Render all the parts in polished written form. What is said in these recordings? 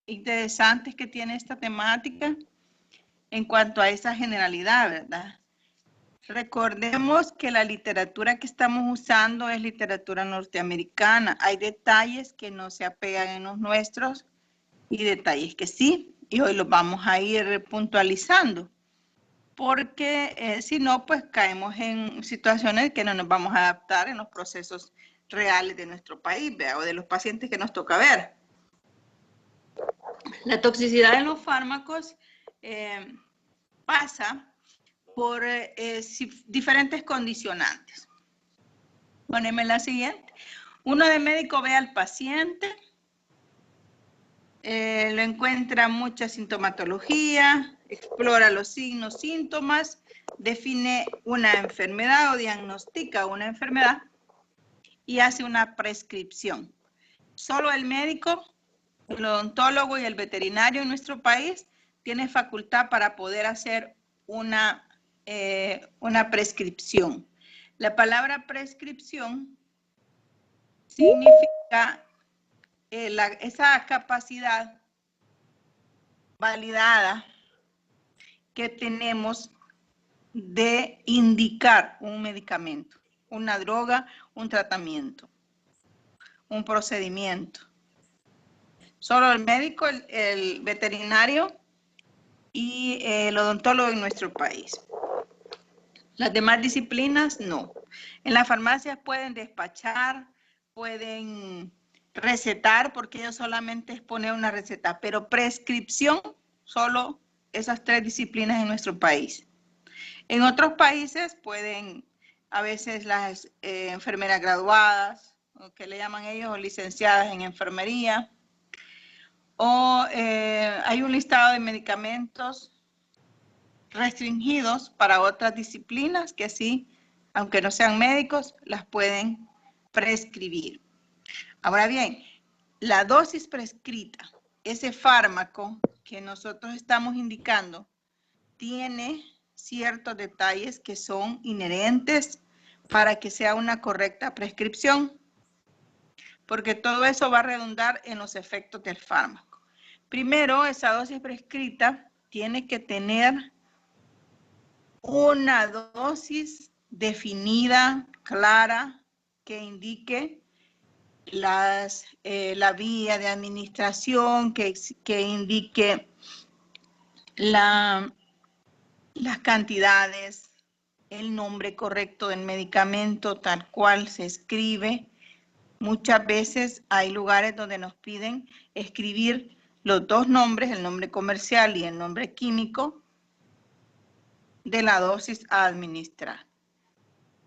interesantes que tiene esta temática en cuanto a esa generalidad, ¿verdad? Recordemos que la literatura que estamos usando es literatura norteamericana. Hay detalles que no se apegan en los nuestros y detalles que sí. Y hoy los vamos a ir puntualizando. Porque si no, pues caemos en situaciones que no nos vamos a adaptar en los procesos reales de nuestro país, ¿verdad? O de los pacientes que nos toca ver. La toxicidad en los fármacos pasa por diferentes condicionantes. Poneme la siguiente. Uno de médico ve al paciente, lo encuentra mucha sintomatología, explora los signos, síntomas, define una enfermedad o diagnostica una enfermedad y hace una prescripción. Solo el médico, el odontólogo y el veterinario en nuestro país tiene facultad para poder hacer una prescripción. La palabra prescripción significa esa capacidad validada que tenemos de indicar un medicamento, una droga, un tratamiento, un procedimiento. Solo el médico, el veterinario y el odontólogo en nuestro país. Las demás disciplinas, no. En las farmacias pueden despachar, pueden recetar, porque ellos solamente es poner una receta, pero prescripción, solo esas tres disciplinas en nuestro país. En otros países pueden, a veces las enfermeras graduadas, o que le llaman ellos, o licenciadas en enfermería, o hay un listado de medicamentos restringidos para otras disciplinas que sí, aunque no sean médicos, las pueden prescribir. Ahora bien, la dosis prescrita, ese fármaco que nosotros estamos indicando, tiene ciertos detalles que son inherentes para que sea una correcta prescripción, porque todo eso va a redundar en los efectos del fármaco. Primero, esa dosis prescrita tiene que tener una dosis definida, clara, que indique la vía de administración, que indique las cantidades, el nombre correcto del medicamento tal cual se escribe. Muchas veces hay lugares donde nos piden escribir los dos nombres, el nombre comercial y el nombre químico de la dosis a administrar.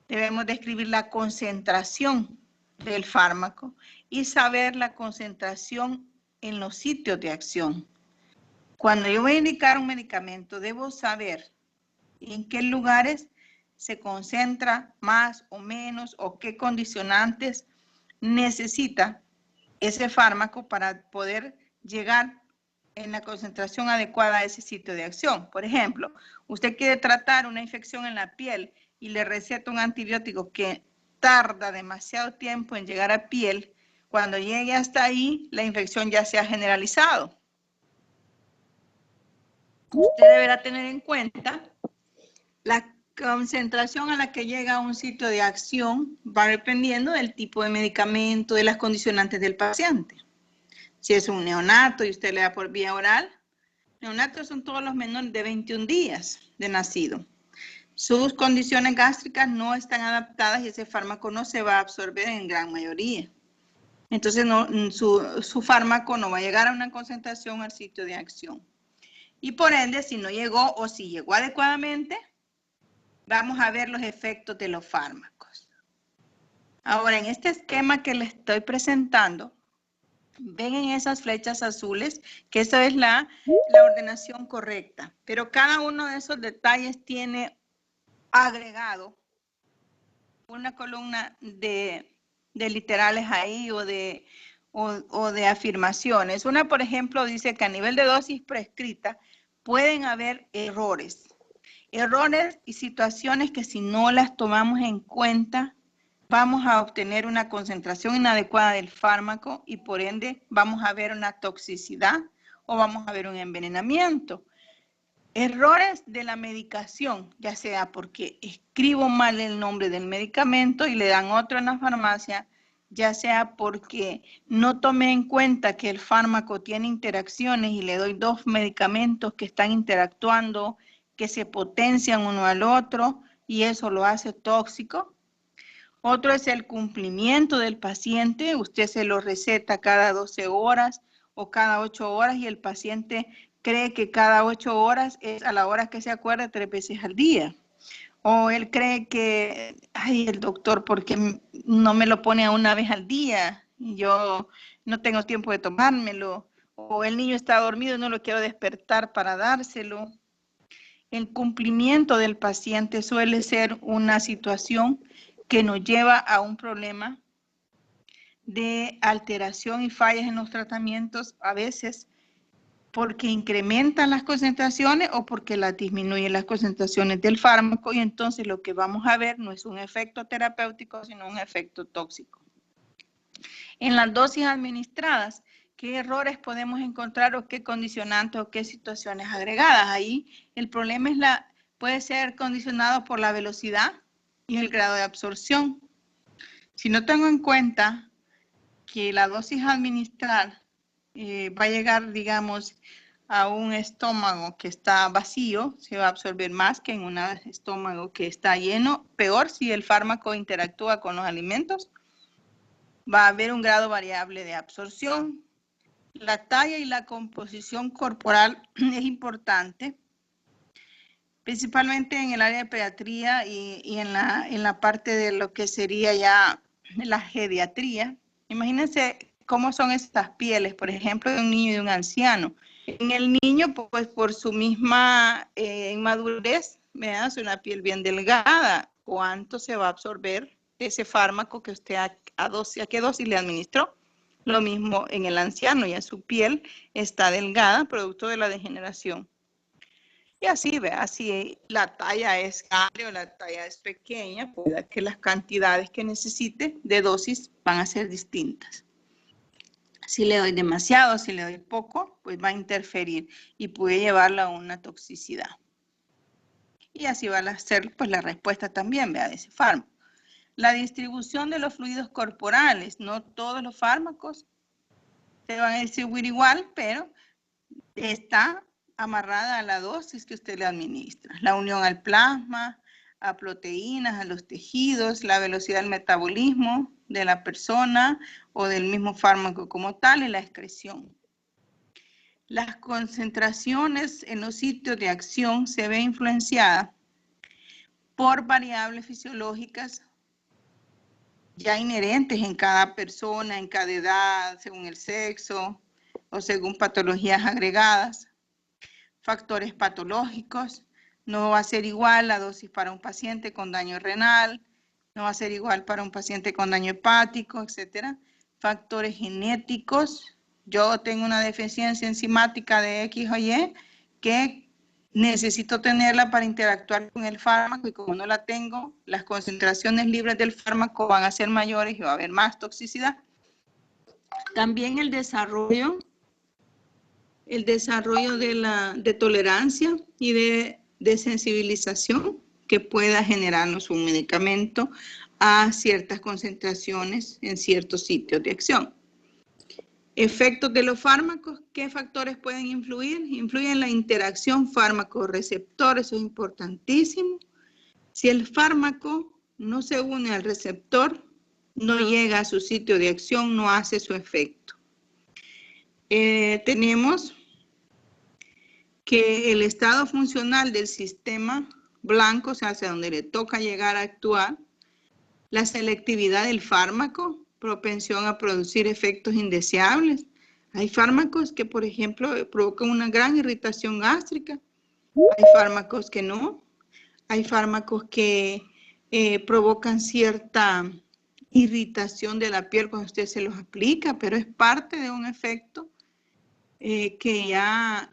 Debemos de escribir la concentración del fármaco y saber la concentración en los sitios de acción. Cuando yo voy a indicar un medicamento, debo saber en qué lugares se concentra más o menos o qué condicionantes necesita ese fármaco para poder llegar en la concentración adecuada a ese sitio de acción. Por ejemplo, usted quiere tratar una infección en la piel y le receta un antibiótico que tarda demasiado tiempo en llegar a piel. Cuando llegue hasta ahí, la infección ya se ha generalizado. Usted deberá tener en cuenta la concentración a la que llega a un sitio de acción va dependiendo del tipo de medicamento, de las condicionantes del paciente. Si es un neonato y usted le da por vía oral, neonatos son todos los menores de 21 días de nacido. Sus condiciones gástricas no están adaptadas y ese fármaco no se va a absorber en gran mayoría. Entonces su fármaco no va a llegar a una concentración al sitio de acción. Y por ende, si no llegó o si llegó adecuadamente, vamos a ver los efectos de los fármacos. Ahora, en este esquema que les estoy presentando, ven en esas flechas azules que esa es la ordenación correcta, pero cada uno de esos detalles tiene agregado una columna de literales ahí o de afirmaciones. Una, por ejemplo, dice que a nivel de dosis prescrita pueden haber errores y situaciones que si no las tomamos en cuenta vamos a obtener una concentración inadecuada del fármaco y por ende vamos a ver una toxicidad o vamos a ver un envenenamiento. Errores de la medicación, ya sea porque escribo mal el nombre del medicamento y le dan otro en la farmacia, ya sea porque no tomé en cuenta que el fármaco tiene interacciones y le doy dos medicamentos que están interactuando, que se potencian uno al otro y eso lo hace tóxico. Otro es el cumplimiento del paciente. Usted se lo receta cada 12 horas o cada 8 horas y el paciente cree que cada 8 horas es a la hora que se acuerda 3 veces al día. O él cree que, ay, el doctor, ¿por qué no me lo pone a una vez al día? Y yo no tengo tiempo de tomármelo. O el niño está dormido y no lo quiero despertar para dárselo. El cumplimiento del paciente suele ser una situación que nos lleva a un problema de alteración y fallas en los tratamientos, a veces porque incrementan las concentraciones o porque las disminuyen las concentraciones del fármaco y entonces lo que vamos a ver no es un efecto terapéutico, sino un efecto tóxico. En las dosis administradas, ¿qué errores podemos encontrar o qué condicionantes o qué situaciones agregadas? Ahí el problema es puede ser condicionado por la velocidad y el grado de absorción. Si no tengo en cuenta que la dosis a administrar va a llegar, digamos, a un estómago que está vacío, se va a absorber más que en un estómago que está lleno. Peor si el fármaco interactúa con los alimentos, va a haber un grado variable de absorción. La talla y la composición corporal es importante, principalmente en el área de pediatría y en la parte de lo que sería ya la geriatría. Imagínense cómo son estas pieles, por ejemplo, de un niño y de un anciano. En el niño, pues por su misma inmadurez, ¿verdad? Es una piel bien delgada. ¿Cuánto se va a absorber ese fármaco que usted a qué dosis le administró? Lo mismo en el anciano, ya su piel está delgada, producto de la degeneración. Y así, vea, si la talla es grande o la talla es pequeña, puede que las cantidades que necesite de dosis van a ser distintas. Si le doy demasiado, si le doy poco, pues va a interferir y puede llevarla a una toxicidad. Y así va a ser pues la respuesta también, vea, de ese fármaco. La distribución de los fluidos corporales, no todos los fármacos se van a distribuir igual, pero está amarrada a la dosis que usted le administra. La unión al plasma, a proteínas, a los tejidos, la velocidad del metabolismo de la persona o del mismo fármaco como tal y la excreción. Las concentraciones en los sitios de acción se ven influenciadas por variables fisiológicas ya inherentes en cada persona, en cada edad, según el sexo o según patologías agregadas. Factores patológicos, no va a ser igual la dosis para un paciente con daño renal, no va a ser igual para un paciente con daño hepático, etcétera. Factores genéticos, yo tengo una deficiencia enzimática de X o Y que necesito tenerla para interactuar con el fármaco y como no la tengo, las concentraciones libres del fármaco van a ser mayores y va a haber más toxicidad. También el desarrollo de tolerancia y de sensibilización que pueda generarnos un medicamento a ciertas concentraciones en ciertos sitios de acción. Efectos de los fármacos, ¿qué factores pueden influir? Influyen en la interacción fármaco-receptor, eso es importantísimo. Si el fármaco no se une al receptor, no llega a su sitio de acción, no hace su efecto. Tenemos que el estado funcional del sistema blanco, o sea, hacia donde le toca llegar a actuar, la selectividad del fármaco, propensión a producir efectos indeseables. Hay fármacos que, por ejemplo, provocan una gran irritación gástrica. Hay fármacos que no. Hay fármacos que provocan cierta irritación de la piel cuando usted se los aplica, pero es parte de un efecto que ya...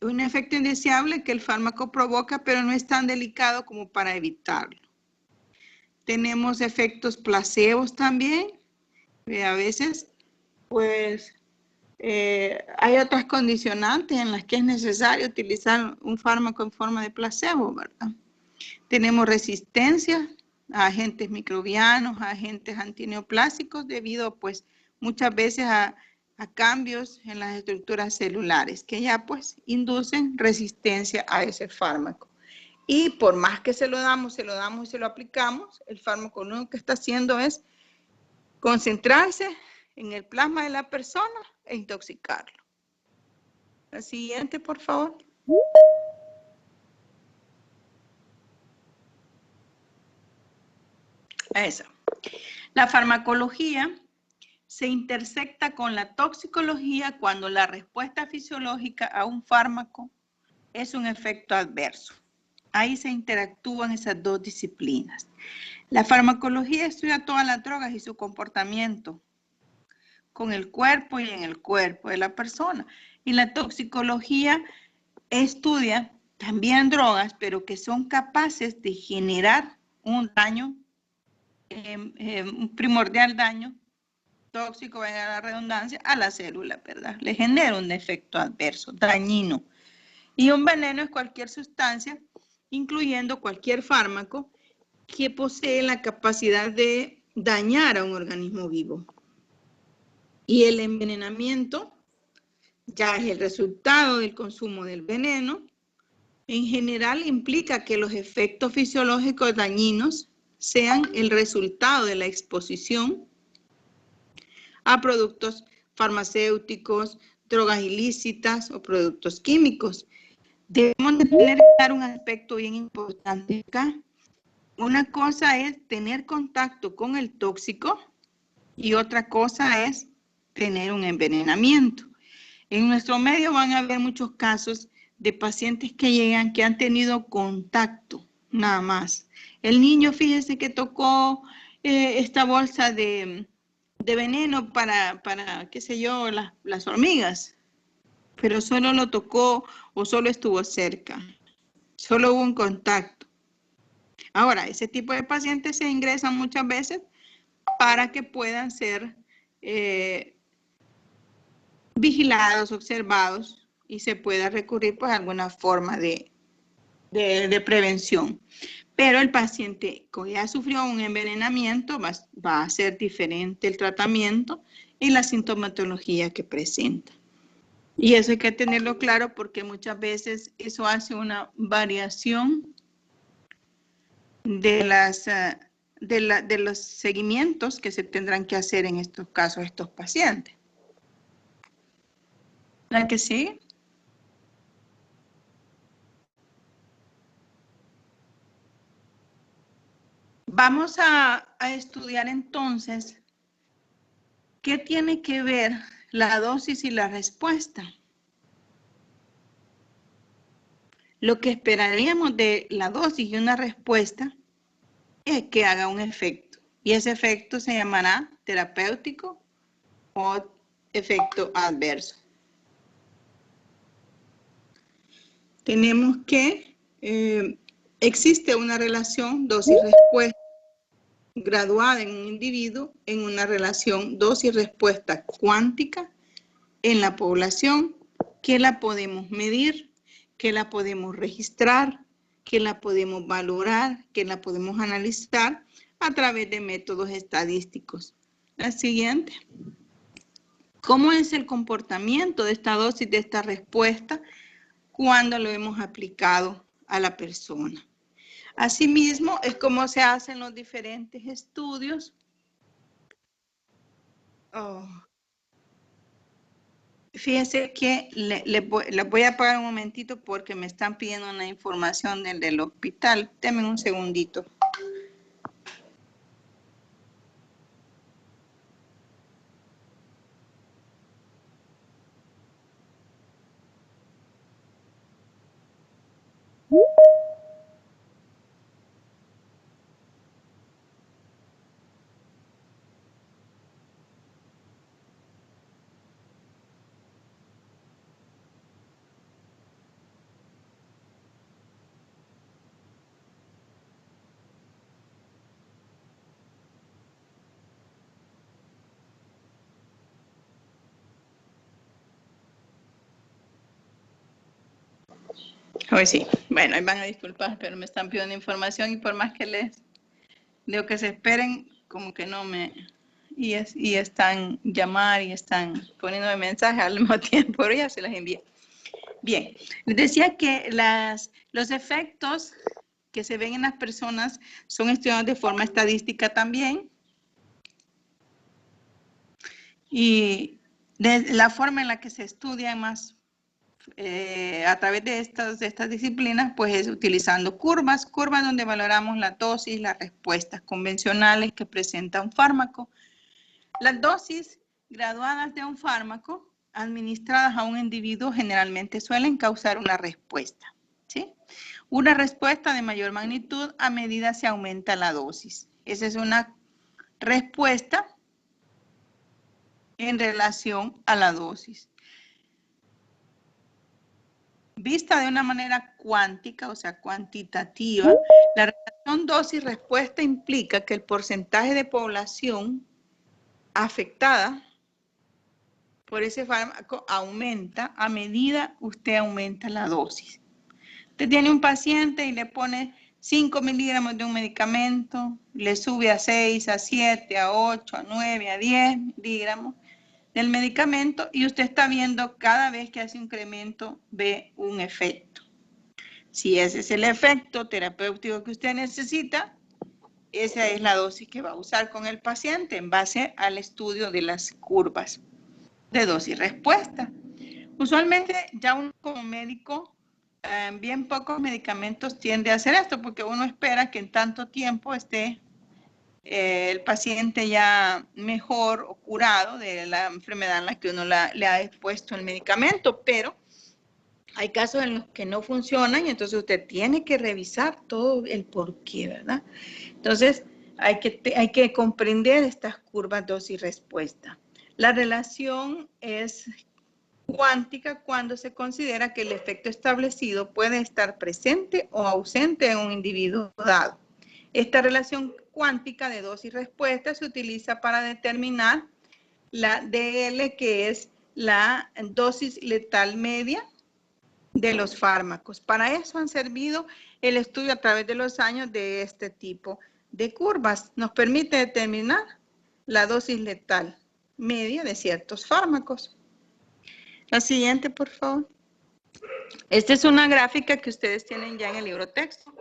un efecto indeseable que el fármaco provoca, pero no es tan delicado como para evitarlo. Tenemos efectos placebos también. A veces, pues, hay otras condicionantes en las que es necesario utilizar un fármaco en forma de placebo, ¿verdad? Tenemos resistencia a agentes microbianos, a agentes antineoplásicos, debido, pues, muchas veces a cambios en las estructuras celulares que ya, pues, inducen resistencia a ese fármaco. Y por más que se lo damos y se lo aplicamos, el fármaco lo único que está haciendo es concentrarse en el plasma de la persona e intoxicarlo. La siguiente, por favor. Esa. La farmacología se intersecta con la toxicología cuando la respuesta fisiológica a un fármaco es un efecto adverso. Ahí se interactúan esas dos disciplinas. La farmacología estudia todas las drogas y su comportamiento con el cuerpo y en el cuerpo de la persona. Y la toxicología estudia también drogas, pero que son capaces de generar un daño, un primordial daño tóxico, venga la redundancia, a la célula, ¿verdad? Le genera un efecto adverso, dañino. Y un veneno es cualquier sustancia, incluyendo cualquier fármaco, que posee la capacidad de dañar a un organismo vivo. Y el envenenamiento ya es el resultado del consumo del veneno. En general implica que los efectos fisiológicos dañinos sean el resultado de la exposición a productos farmacéuticos, drogas ilícitas o productos químicos. Debemos de tener claro un aspecto bien importante acá. Una cosa es tener contacto con el tóxico y otra cosa es tener un envenenamiento. En nuestro medio van a haber muchos casos de pacientes que llegan que han tenido contacto, nada más. El niño, fíjese que tocó esta bolsa de veneno para, qué sé yo, las hormigas, pero solo lo tocó o solo estuvo cerca, solo hubo un contacto. Ahora, ese tipo de pacientes se ingresan muchas veces para que puedan ser vigilados, observados y se pueda recurrir pues a alguna forma de prevención. Pero el paciente que ya sufrió un envenenamiento va a ser diferente el tratamiento y la sintomatología que presenta. Y eso hay que tenerlo claro porque muchas veces eso hace una variación de los seguimientos que se tendrán que hacer en estos casos estos pacientes. ¿La que sigue? Vamos a estudiar entonces qué tiene que ver la dosis y la respuesta. Lo que esperaríamos de la dosis y una respuesta es que haga un efecto. Y ese efecto se llamará terapéutico o efecto adverso. Tenemos que existe una relación dosis-respuesta graduada en un individuo en una relación dosis-respuesta cuántica en la población que la podemos medir, que la podemos registrar, que la podemos valorar, que la podemos analizar a través de métodos estadísticos. La siguiente. ¿Cómo es el comportamiento de esta dosis, de esta respuesta, cuando lo hemos aplicado a la persona? Asimismo, es como se hacen los diferentes estudios. Fíjense que les voy a parar un momentito porque me están pidiendo una información del hospital. Denme un segundito. Hoy sí. Bueno, ahí van a disculpar, pero me están pidiendo información y por más que les digo que se esperen, como que no me... Y están llamar y están poniéndome mensajes al mismo tiempo, pero ya se las envié. Bien, les decía que los efectos que se ven en las personas son estudiados de forma estadística también. Y de la forma en la que se estudia más a través de estas disciplinas, pues es utilizando curvas donde valoramos la dosis, las respuestas convencionales que presenta un fármaco. Las dosis graduadas de un fármaco administradas a un individuo generalmente suelen causar una respuesta, ¿sí? Una respuesta de mayor magnitud a medida se aumenta la dosis. Esa es una respuesta en relación a la dosis. Vista de una manera cuántica, o sea, cuantitativa, la relación dosis-respuesta implica que el porcentaje de población afectada por ese fármaco aumenta a medida usted aumenta la dosis. Usted tiene un paciente y le pone 5 miligramos de un medicamento, le sube a 6, a 7, a 8, a 9, a 10 miligramos del medicamento y usted está viendo cada vez que hace un incremento, ve un efecto. Si ese es el efecto terapéutico que usted necesita, esa es la dosis que va a usar con el paciente en base al estudio de las curvas de dosis-respuesta. Usualmente ya uno como médico, bien pocos medicamentos tiende a hacer esto porque uno espera que en tanto tiempo esté el paciente ya mejor o curado de la enfermedad en la que uno le ha expuesto el medicamento, pero hay casos en los que no funcionan y entonces usted tiene que revisar todo el porqué, ¿verdad? Entonces hay que comprender estas curvas dosis-respuesta. La relación es cuántica cuando se considera que el efecto establecido puede estar presente o ausente en un individuo dado. Esta relación cuántica de dosis-respuesta se utiliza para determinar la DL, que es la dosis letal media de los fármacos. Para eso han servido el estudio a través de los años de este tipo de curvas. Nos permite determinar la dosis letal media de ciertos fármacos. La siguiente, por favor. Esta es una gráfica que ustedes tienen ya en el libro texto.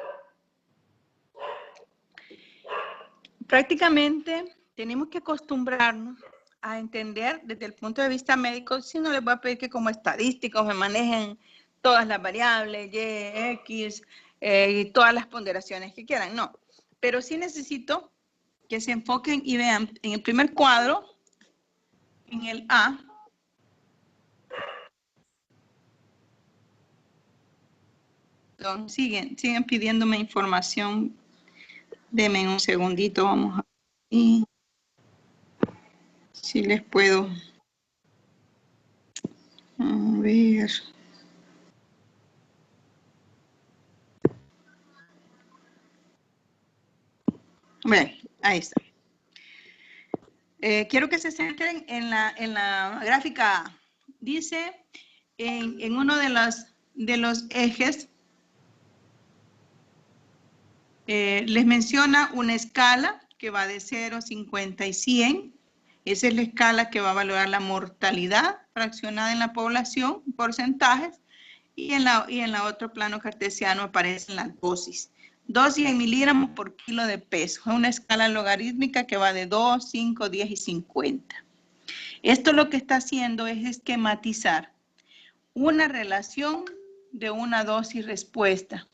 Prácticamente tenemos que acostumbrarnos a entender desde el punto de vista médico, si no les voy a pedir que como estadísticos me manejen todas las variables, Y, X, y todas las ponderaciones que quieran, no. Pero sí necesito que se enfoquen y vean en el primer cuadro, en el A, siguen pidiéndome información. Denme un segundito, vamos a ver si les puedo. A ver. Bueno, ahí está. Quiero que se centren en la gráfica. Dice en uno de los ejes, les menciona una escala que va de 0, 50 y 100. Esa es la escala que va a valorar la mortalidad fraccionada en la población, porcentajes, y en la otro plano cartesiano aparecen las dosis. Dosis en miligramos por kilo de peso. Es una escala logarítmica que va de 2, 5, 10 y 50. Esto lo que está haciendo es esquematizar una relación de una dosis-respuesta.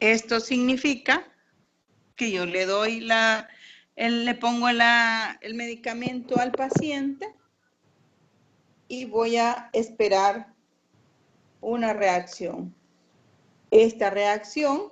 Esto significa que yo le doy le pongo el medicamento al paciente y voy a esperar una reacción. Esta reacción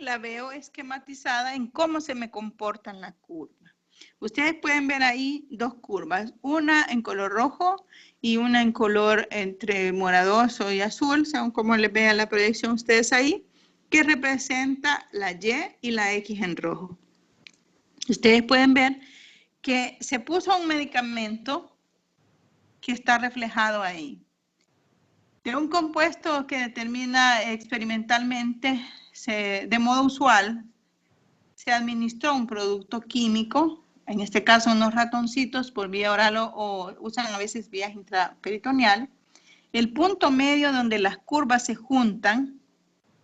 la veo esquematizada en cómo se me comporta en la curva. Ustedes pueden ver ahí dos curvas, una en color rojo y una en color entre moradoso y azul, según como les vean la proyección ustedes ahí, que representa la Y y la X en rojo. Ustedes pueden ver que se puso un medicamento que está reflejado ahí. De un compuesto que determina experimentalmente, de modo usual, se administró un producto químico, en este caso unos ratoncitos por vía oral o usan a veces vías intraperitoneales. El punto medio donde las curvas se juntan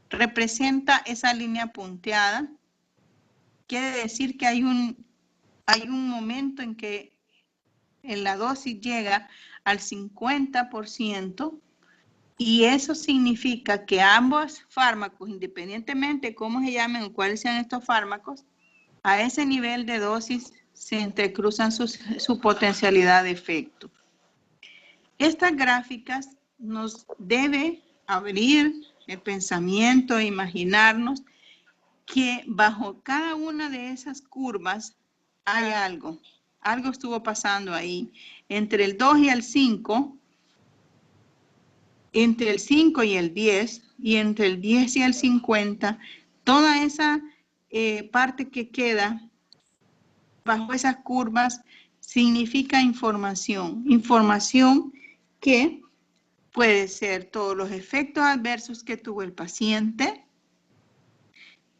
representa esa línea punteada. Quiere decir que hay un momento en que la dosis llega al 50%. Y eso significa que ambos fármacos, independientemente de cómo se llamen o cuáles sean estos fármacos, a ese nivel de dosis se entrecruzan su potencialidad de efecto. Estas gráficas nos debe abrir el pensamiento e imaginarnos que bajo cada una de esas curvas hay algo. Algo estuvo pasando ahí. Entre el 2 y el 5, entre el 5 y el 10, y entre el 10 y el 50, toda esa parte que queda bajo esas curvas significa información. Información que puede ser todos los efectos adversos que tuvo el paciente,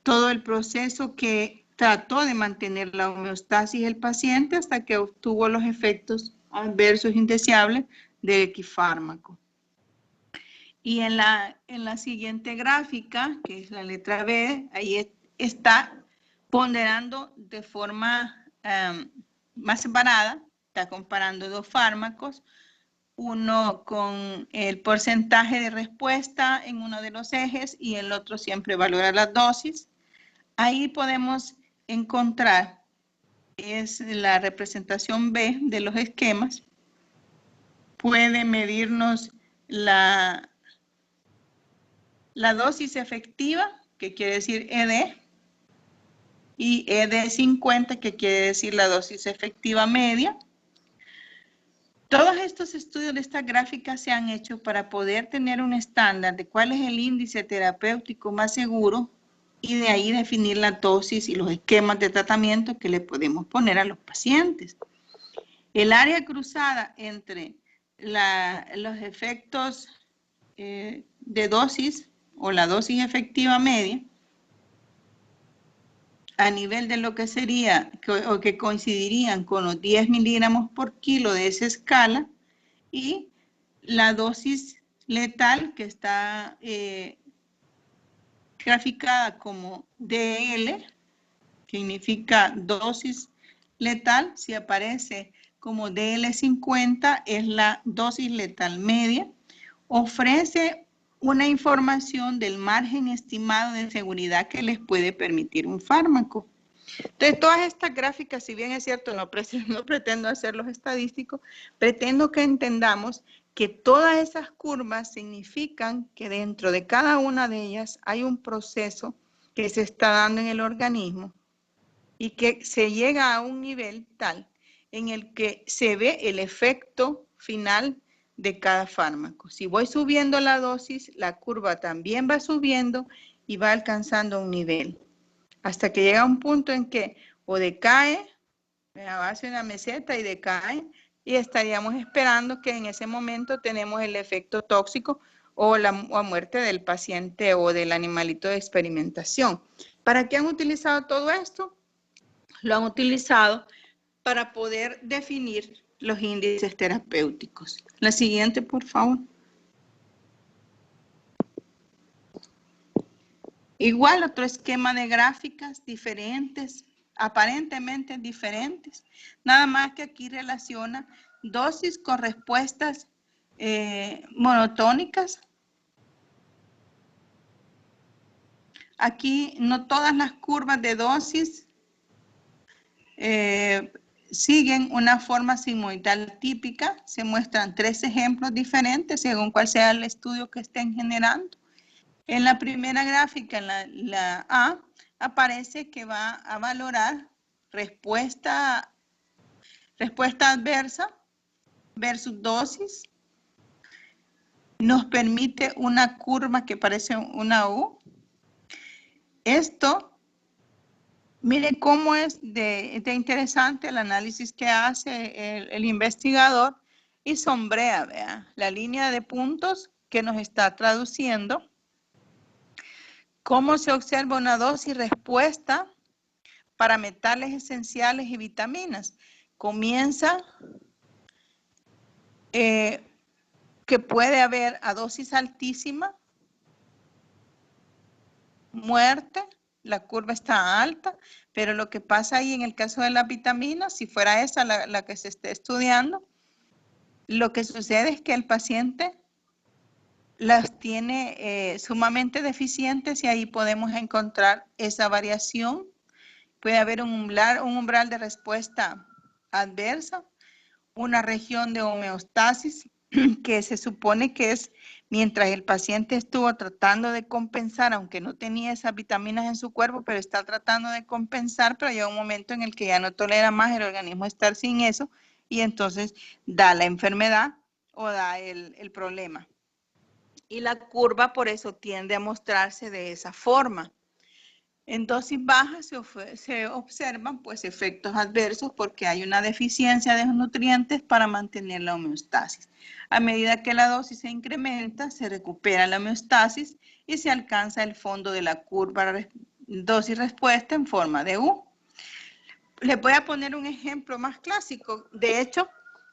todo el proceso que trató de mantener la homeostasis del paciente hasta que obtuvo los efectos adversos indeseables del equifármaco. Y en la siguiente gráfica, que es la letra B, ahí está ponderando de forma más separada, está comparando dos fármacos, uno con el porcentaje de respuesta en uno de los ejes y el otro siempre valora las dosis. Ahí podemos encontrar, es la representación B de los esquemas, puede medirnos la dosis efectiva, que quiere decir ED, y ED50, que quiere decir la dosis efectiva media. Todos estos estudios de esta gráfica se han hecho para poder tener un estándar de cuál es el índice terapéutico más seguro y de ahí definir la dosis y los esquemas de tratamiento que le podemos poner a los pacientes. El área cruzada entre los efectos de dosis o la dosis efectiva media a nivel de lo que sería o que coincidirían con los 10 miligramos por kilo de esa escala y la dosis letal que está graficada como DL, que significa dosis letal. Si aparece como DL50 es la dosis letal media. Ofrece una información del margen estimado de seguridad que les puede permitir un fármaco. Entonces, todas estas gráficas, si bien es cierto, no pretendo hacerlos estadísticos, pretendo que entendamos que todas esas curvas significan que dentro de cada una de ellas hay un proceso que se está dando en el organismo y que se llega a un nivel tal en el que se ve el efecto final de cada fármaco. Si voy subiendo la dosis, la curva también va subiendo y va alcanzando un nivel. Hasta que llega un punto en que o decae, hace una meseta y decae, y estaríamos esperando que en ese momento tenemos el efecto tóxico o la muerte del paciente o del animalito de experimentación. ¿Para qué han utilizado todo esto? Lo han utilizado para poder definir los índices terapéuticos. La siguiente, por favor. Igual otro esquema de gráficas diferentes, aparentemente diferentes, nada más que aquí relaciona dosis con respuestas monotónicas. Aquí no todas las curvas de dosis siguen una forma sigmoidal típica. Se muestran 3 ejemplos diferentes según cuál sea el estudio que estén generando. En la primera gráfica, en la A, aparece que va a valorar respuesta adversa versus dosis, nos permite una curva que parece una U. Esto, miren cómo es de interesante el análisis que hace el investigador y sombrea, ¿vea? La línea de puntos que nos está traduciendo cómo se observa una dosis respuesta para metales esenciales y vitaminas. Comienza que puede haber a dosis altísima muerte, la curva está alta, pero lo que pasa ahí en el caso de las vitaminas, si fuera esa la que se esté estudiando, lo que sucede es que el paciente las tiene sumamente deficientes y ahí podemos encontrar esa variación. Puede haber un umbral de respuesta adversa, una región de homeostasis que se supone que es mientras el paciente estuvo tratando de compensar, aunque no tenía esas vitaminas en su cuerpo, pero está tratando de compensar, pero llega un momento en el que ya no tolera más el organismo estar sin eso y entonces da la enfermedad o da el problema. Y la curva por eso tiende a mostrarse de esa forma. En dosis bajas se observan pues efectos adversos porque hay una deficiencia de nutrientes para mantener la homeostasis. A medida que la dosis se incrementa, se recupera la homeostasis y se alcanza el fondo de la curva dosis-respuesta en forma de U. Les voy a poner un ejemplo más clásico. De hecho,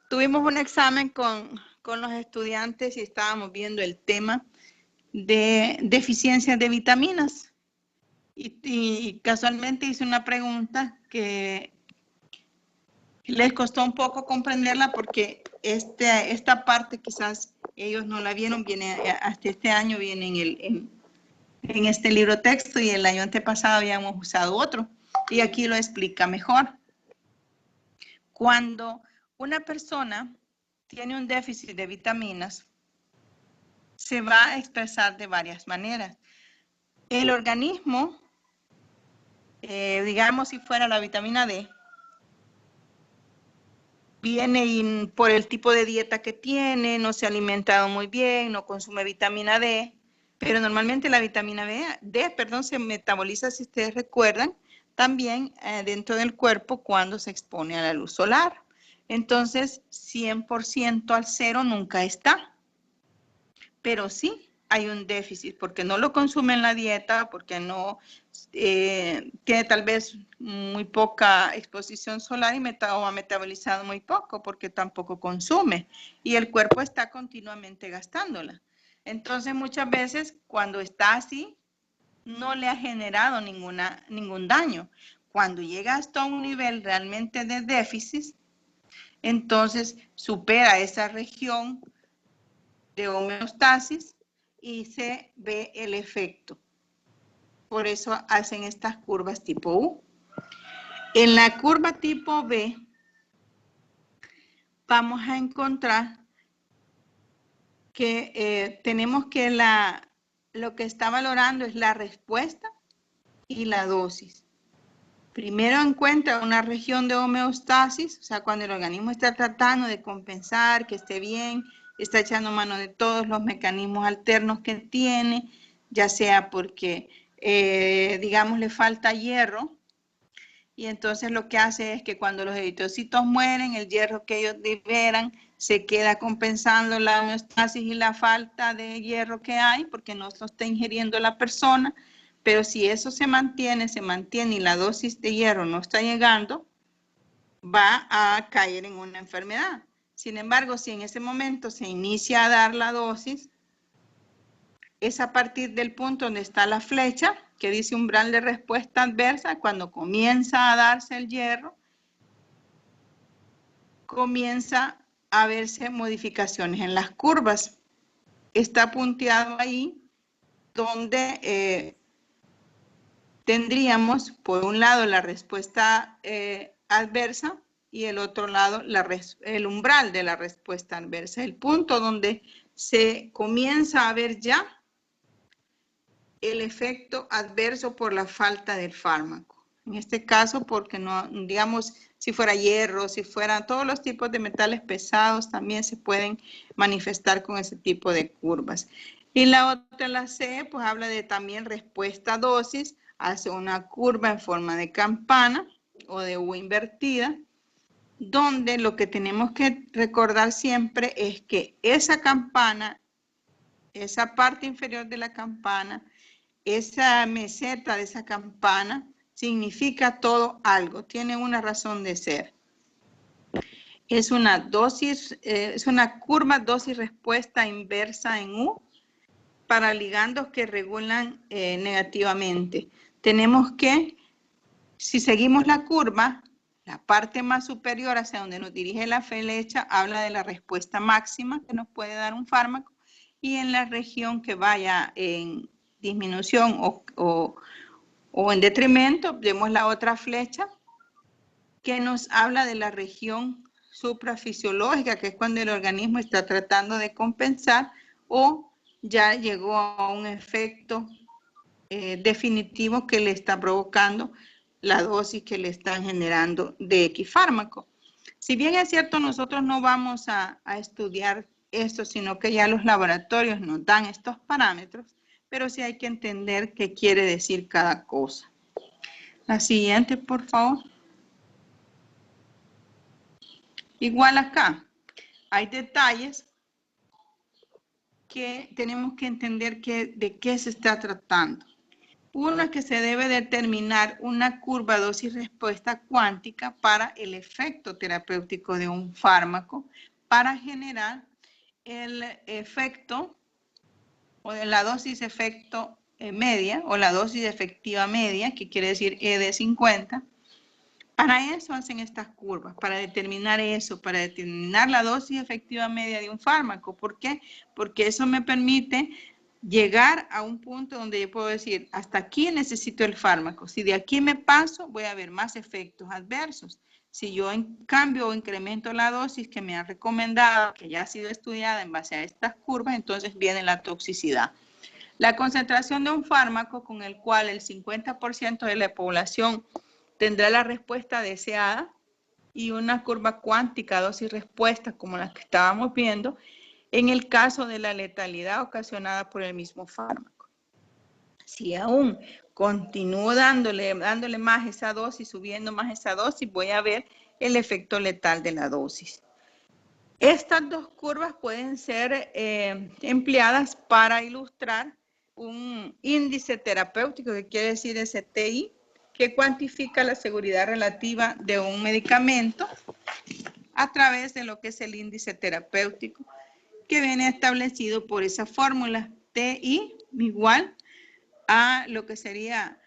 tuvimos un examen con los estudiantes y estábamos viendo el tema de deficiencias de vitaminas. Y casualmente hice una pregunta que les costó un poco comprenderla porque esta parte quizás ellos no la vieron, viene hasta este año, viene en este libro texto y el año antepasado habíamos usado otro y aquí lo explica mejor. Cuando una persona tiene un déficit de vitaminas, se va a expresar de varias maneras. El organismo, digamos si fuera la vitamina D, viene por el tipo de dieta que tiene, no se ha alimentado muy bien, no consume vitamina D, pero normalmente la vitamina D, se metaboliza, si ustedes recuerdan, también dentro del cuerpo cuando se expone a la luz solar. Entonces, 100% al cero nunca está, pero sí hay un déficit porque no lo consume en la dieta, porque no tiene tal vez muy poca exposición solar y ha metabolizado muy poco porque tampoco consume y el cuerpo está continuamente gastándola. Entonces muchas veces cuando está así no le ha generado ningún daño. Cuando llega hasta un nivel realmente de déficit, entonces supera esa región de homeostasis y se ve el efecto. Por eso hacen estas curvas tipo U. En la curva tipo B vamos a encontrar que tenemos que lo que está valorando es la respuesta y la dosis. Primero encuentra una región de homeostasis, o sea, cuando el organismo está tratando de compensar, que esté bien, está echando mano de todos los mecanismos alternos que tiene, ya sea porque, digamos, le falta hierro, y entonces lo que hace es que cuando los eritrocitos mueren, el hierro que ellos liberan se queda compensando la homeostasis y la falta de hierro que hay, porque no lo está ingiriendo la persona. Pero si eso se mantiene y la dosis de hierro no está llegando, va a caer en una enfermedad. Sin embargo, si en ese momento se inicia a dar la dosis, es a partir del punto donde está la flecha, que dice umbral de respuesta adversa, cuando comienza a darse el hierro, comienza a verse modificaciones en las curvas. Está punteado ahí donde tendríamos, por un lado, la respuesta adversa y el otro lado, el umbral de la respuesta adversa, el punto donde se comienza a ver ya el efecto adverso por la falta del fármaco. En este caso, porque no, digamos, si fuera hierro, si fueran todos los tipos de metales pesados, también se pueden manifestar con ese tipo de curvas. Y la otra, la C, pues habla de también respuesta a dosis, hace una curva en forma de campana o de U invertida, donde lo que tenemos que recordar siempre es que esa campana, esa parte inferior de la campana, esa meseta de esa campana, significa todo algo, tiene una razón de ser. Es una dosis, es una curva dosis-respuesta inversa en U para ligandos que regulan negativamente. Tenemos que, si seguimos la curva, la parte más superior hacia donde nos dirige la flecha habla de la respuesta máxima que nos puede dar un fármaco, y en la región que vaya en disminución o en detrimento, vemos la otra flecha que nos habla de la región suprafisiológica, que es cuando el organismo está tratando de compensar o ya llegó a un efecto definitivo que le está provocando la dosis que le están generando de X fármaco. Si bien es cierto, nosotros no vamos a estudiar esto, sino que ya los laboratorios nos dan estos parámetros, pero sí hay que entender qué quiere decir cada cosa. La siguiente, por favor. Igual acá, hay detalles que tenemos que entender de qué se está tratando. Uno es que se debe determinar una curva dosis-respuesta cuántica para el efecto terapéutico de un fármaco para generar el efecto o de la dosis efecto media o la dosis efectiva media, que quiere decir E de 50. Para eso hacen estas curvas, para determinar eso, para determinar la dosis efectiva media de un fármaco. ¿Por qué? Porque eso me permite llegar a un punto donde yo puedo decir, hasta aquí necesito el fármaco. Si de aquí me paso, voy a ver más efectos adversos. Si yo en cambio incremento la dosis que me han recomendado, que ya ha sido estudiada en base a estas curvas, entonces viene la toxicidad. La concentración de un fármaco con el cual el 50% de la población tendrá la respuesta deseada y una curva cuántica dosis-respuesta como la que estábamos viendo en el caso de la letalidad ocasionada por el mismo fármaco. Si aún continúo dándole más esa dosis, subiendo más esa dosis, voy a ver el efecto letal de la dosis. Estas dos curvas pueden ser empleadas para ilustrar un índice terapéutico, que quiere decir STI, que cuantifica la seguridad relativa de un medicamento a través de lo que es el índice terapéutico, que viene establecido por esa fórmula TI igual a lo que sería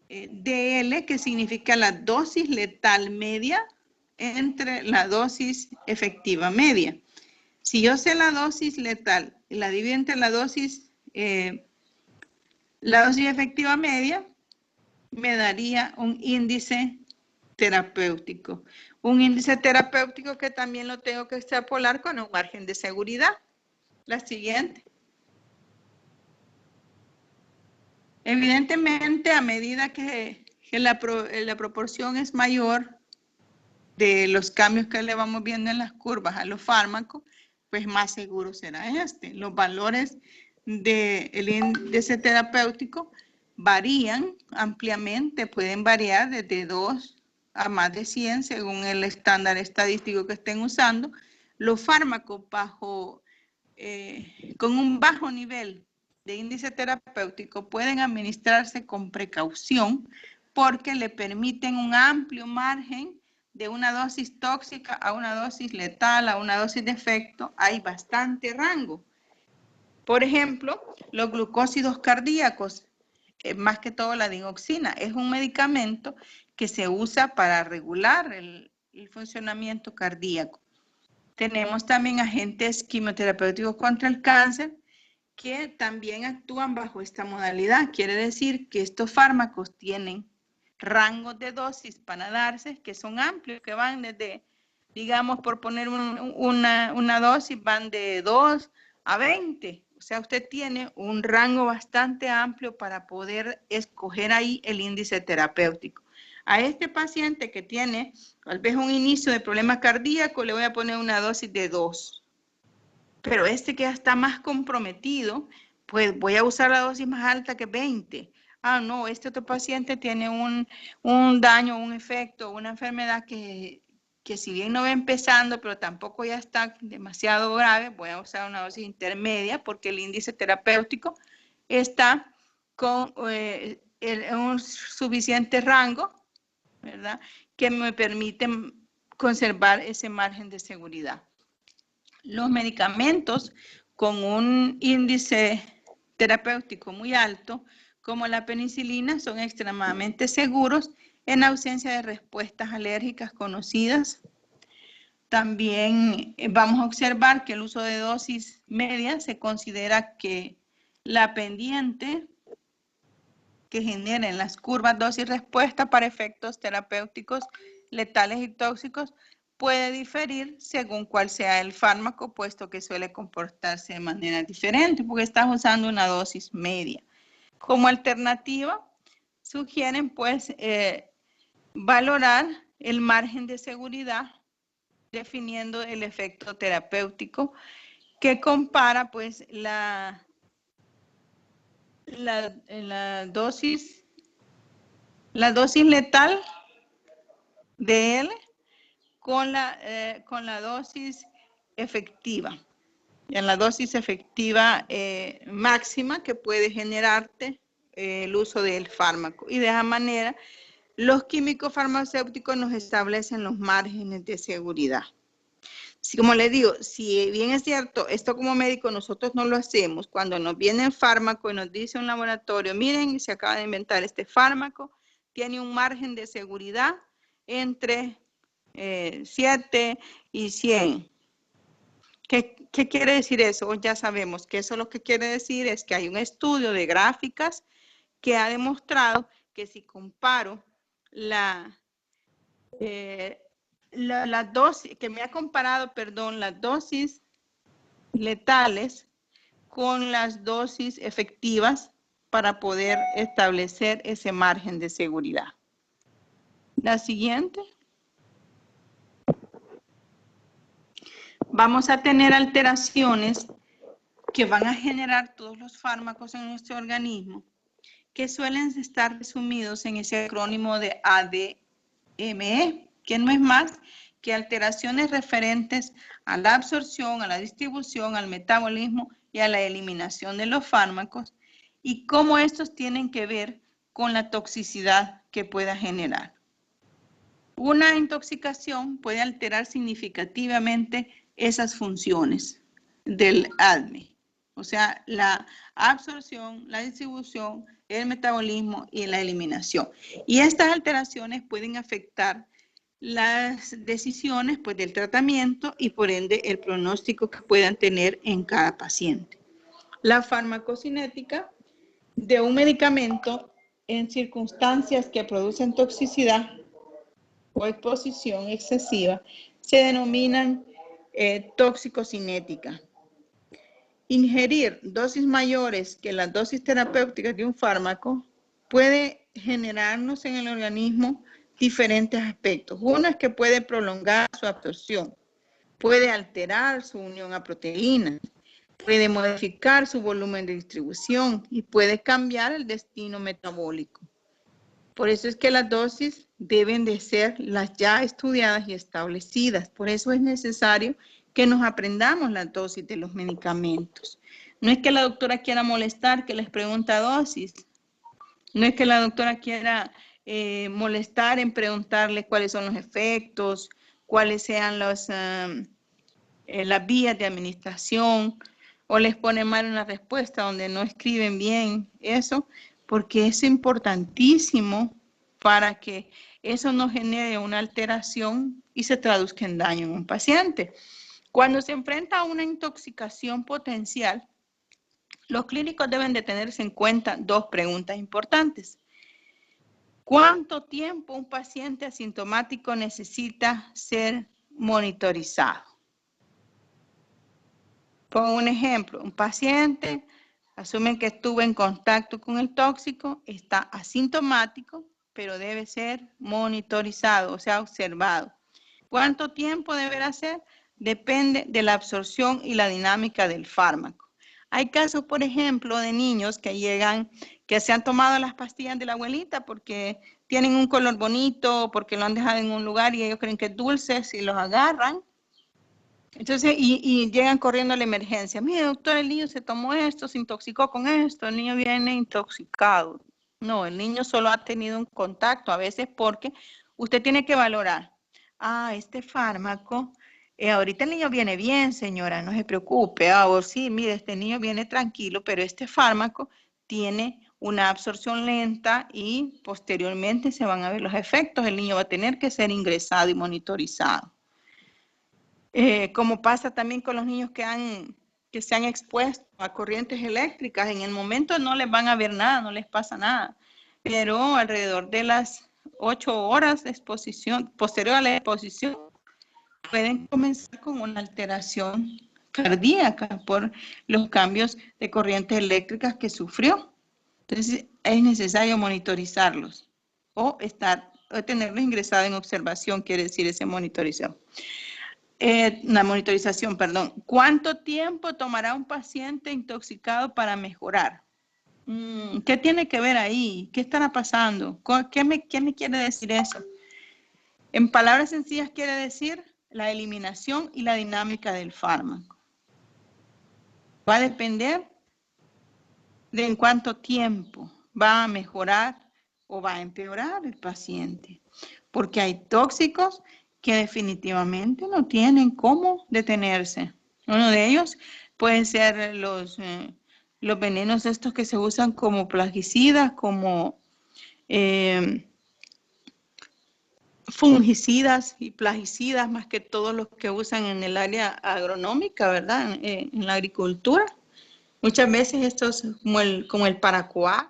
DL, que significa la dosis letal media entre la dosis efectiva media. Si yo sé la dosis letal y la divido entre la dosis efectiva media, me daría un índice terapéutico. Un índice terapéutico que también lo tengo que extrapolar con un margen de seguridad. La siguiente. Evidentemente, a medida que la proporción es mayor de los cambios que le vamos viendo en las curvas a los fármacos, pues más seguro será este. Los valores del índice terapéutico varían ampliamente, pueden variar desde 2 a más de 100 según el estándar estadístico que estén usando. Los fármacos con un bajo nivel de índice terapéutico pueden administrarse con precaución porque le permiten un amplio margen de una dosis tóxica a una dosis letal, a una dosis de efecto. Hay bastante rango. Por ejemplo, los glucósidos cardíacos, más que todo la digoxina, es un medicamento que se usa para regular el funcionamiento cardíaco. Tenemos también agentes quimioterapéuticos contra el cáncer que también actúan bajo esta modalidad. Quiere decir que estos fármacos tienen rangos de dosis para darse que son amplios, que van desde, digamos, por poner una dosis, van de 2 a 20. O sea, usted tiene un rango bastante amplio para poder escoger ahí el índice terapéutico. A este paciente que tiene tal vez un inicio de problema cardíaco, le voy a poner una dosis de 2. Pero este que ya está más comprometido, pues voy a usar la dosis más alta que 20. Ah, no, este otro paciente tiene un daño, un efecto, una enfermedad que si bien no va empezando, pero tampoco ya está demasiado grave, voy a usar una dosis intermedia porque el índice terapéutico está con un suficiente rango, ¿verdad? Que me permite conservar ese margen de seguridad. Los medicamentos con un índice terapéutico muy alto, como la penicilina, son extremadamente seguros en ausencia de respuestas alérgicas conocidas. También vamos a observar que el uso de dosis media se considera que la pendiente que generen las curvas dosis-respuesta para efectos terapéuticos letales y tóxicos puede diferir según cuál sea el fármaco, puesto que suele comportarse de manera diferente, porque estás usando una dosis media. Como alternativa, sugieren pues valorar el margen de seguridad definiendo el efecto terapéutico que compara pues la dosis letal de él con la dosis efectiva, en la dosis efectiva máxima que puede generarte el uso del fármaco. Y de esa manera, los químicos farmacéuticos nos establecen los márgenes de seguridad. Si, como les digo, si bien es cierto, esto como médico nosotros no lo hacemos, cuando nos viene el fármaco y nos dice un laboratorio, miren, se acaba de inventar este fármaco, tiene un margen de seguridad entre 7 y 100. ¿Qué quiere decir eso? Ya sabemos que eso lo que quiere decir es que hay un estudio de gráficas que ha demostrado que si comparo la dosis, que me ha comparado, perdón, las dosis letales con las dosis efectivas para poder establecer ese margen de seguridad. La siguiente. Vamos a tener alteraciones que van a generar todos los fármacos en nuestro organismo, que suelen estar resumidos en ese acrónimo de ADME, que no es más que alteraciones referentes a la absorción, a la distribución, al metabolismo y a la eliminación de los fármacos, y cómo estos tienen que ver con la toxicidad que pueda generar. Una intoxicación puede alterar significativamente esas funciones del ADME, o sea, la absorción, la distribución, el metabolismo y la eliminación. Y estas alteraciones pueden afectar las decisiones pues, del tratamiento y por ende el pronóstico que puedan tener en cada paciente. La farmacocinética de un medicamento en circunstancias que producen toxicidad o exposición excesiva se denominan toxicocinética. Ingerir dosis mayores que las dosis terapéuticas de un fármaco puede generarnos en el organismo diferentes aspectos. Uno es que puede prolongar su absorción, puede alterar su unión a proteínas, puede modificar su volumen de distribución y puede cambiar el destino metabólico. Por eso es que las dosis deben de ser las ya estudiadas y establecidas. Por eso es necesario que nos aprendamos las dosis de los medicamentos. No es que la doctora quiera molestar, que les pregunta dosis. No es que la doctora quiera molestar en preguntarle cuáles son los efectos, cuáles sean las vías de administración, o les pone mal una respuesta donde no escriben bien eso, porque es importantísimo para que eso no genere una alteración y se traduzca en daño en un paciente. Cuando se enfrenta a una intoxicación potencial, los clínicos deben de tenerse en cuenta dos preguntas importantes. ¿Cuánto tiempo un paciente asintomático necesita ser monitorizado? Pongo un ejemplo, un paciente, asumen que estuvo en contacto con el tóxico, está asintomático, pero debe ser monitorizado, o sea, observado. ¿Cuánto tiempo deberá ser? Depende de la absorción y la dinámica del fármaco. Hay casos, por ejemplo, de niños que llegan, que se han tomado las pastillas de la abuelita porque tienen un color bonito, porque lo han dejado en un lugar y ellos creen que es dulce, si los agarran. Entonces, y llegan corriendo a la emergencia. Mire, doctor, el niño se tomó esto, se intoxicó con esto, el niño viene intoxicado. No, el niño solo ha tenido un contacto, a veces porque usted tiene que valorar. Ah, este fármaco, ahorita el niño viene bien, señora, no se preocupe. Ah, o sí, mire, este niño viene tranquilo, pero este fármaco tiene una absorción lenta y posteriormente se van a ver los efectos. El niño va a tener que ser ingresado y monitorizado. Como pasa también con los niños que se han expuesto a corrientes eléctricas, en el momento no les van a ver nada, no les pasa nada, pero alrededor de las 8 horas de exposición, posterior a la exposición, pueden comenzar con una alteración cardíaca por los cambios de corrientes eléctricas que sufrió. Entonces es necesario monitorizarlos o tenerlos ingresados en observación, quiere decir ese monitorización. La monitorización, perdón. ¿Cuánto tiempo tomará un paciente intoxicado para mejorar? ¿Qué tiene que ver ahí? ¿Qué estará pasando? ¿Qué me quiere decir eso? En palabras sencillas quiere decir la eliminación y la dinámica del fármaco. Va a depender de en cuánto tiempo va a mejorar o va a empeorar el paciente. Porque hay tóxicos que definitivamente no tienen cómo detenerse. Uno de ellos pueden ser los venenos estos que se usan como plaguicidas, como fungicidas y plaguicidas, más que todos los que usan en el área agronómica, ¿verdad? En la agricultura. Muchas veces estos, como el paraquat,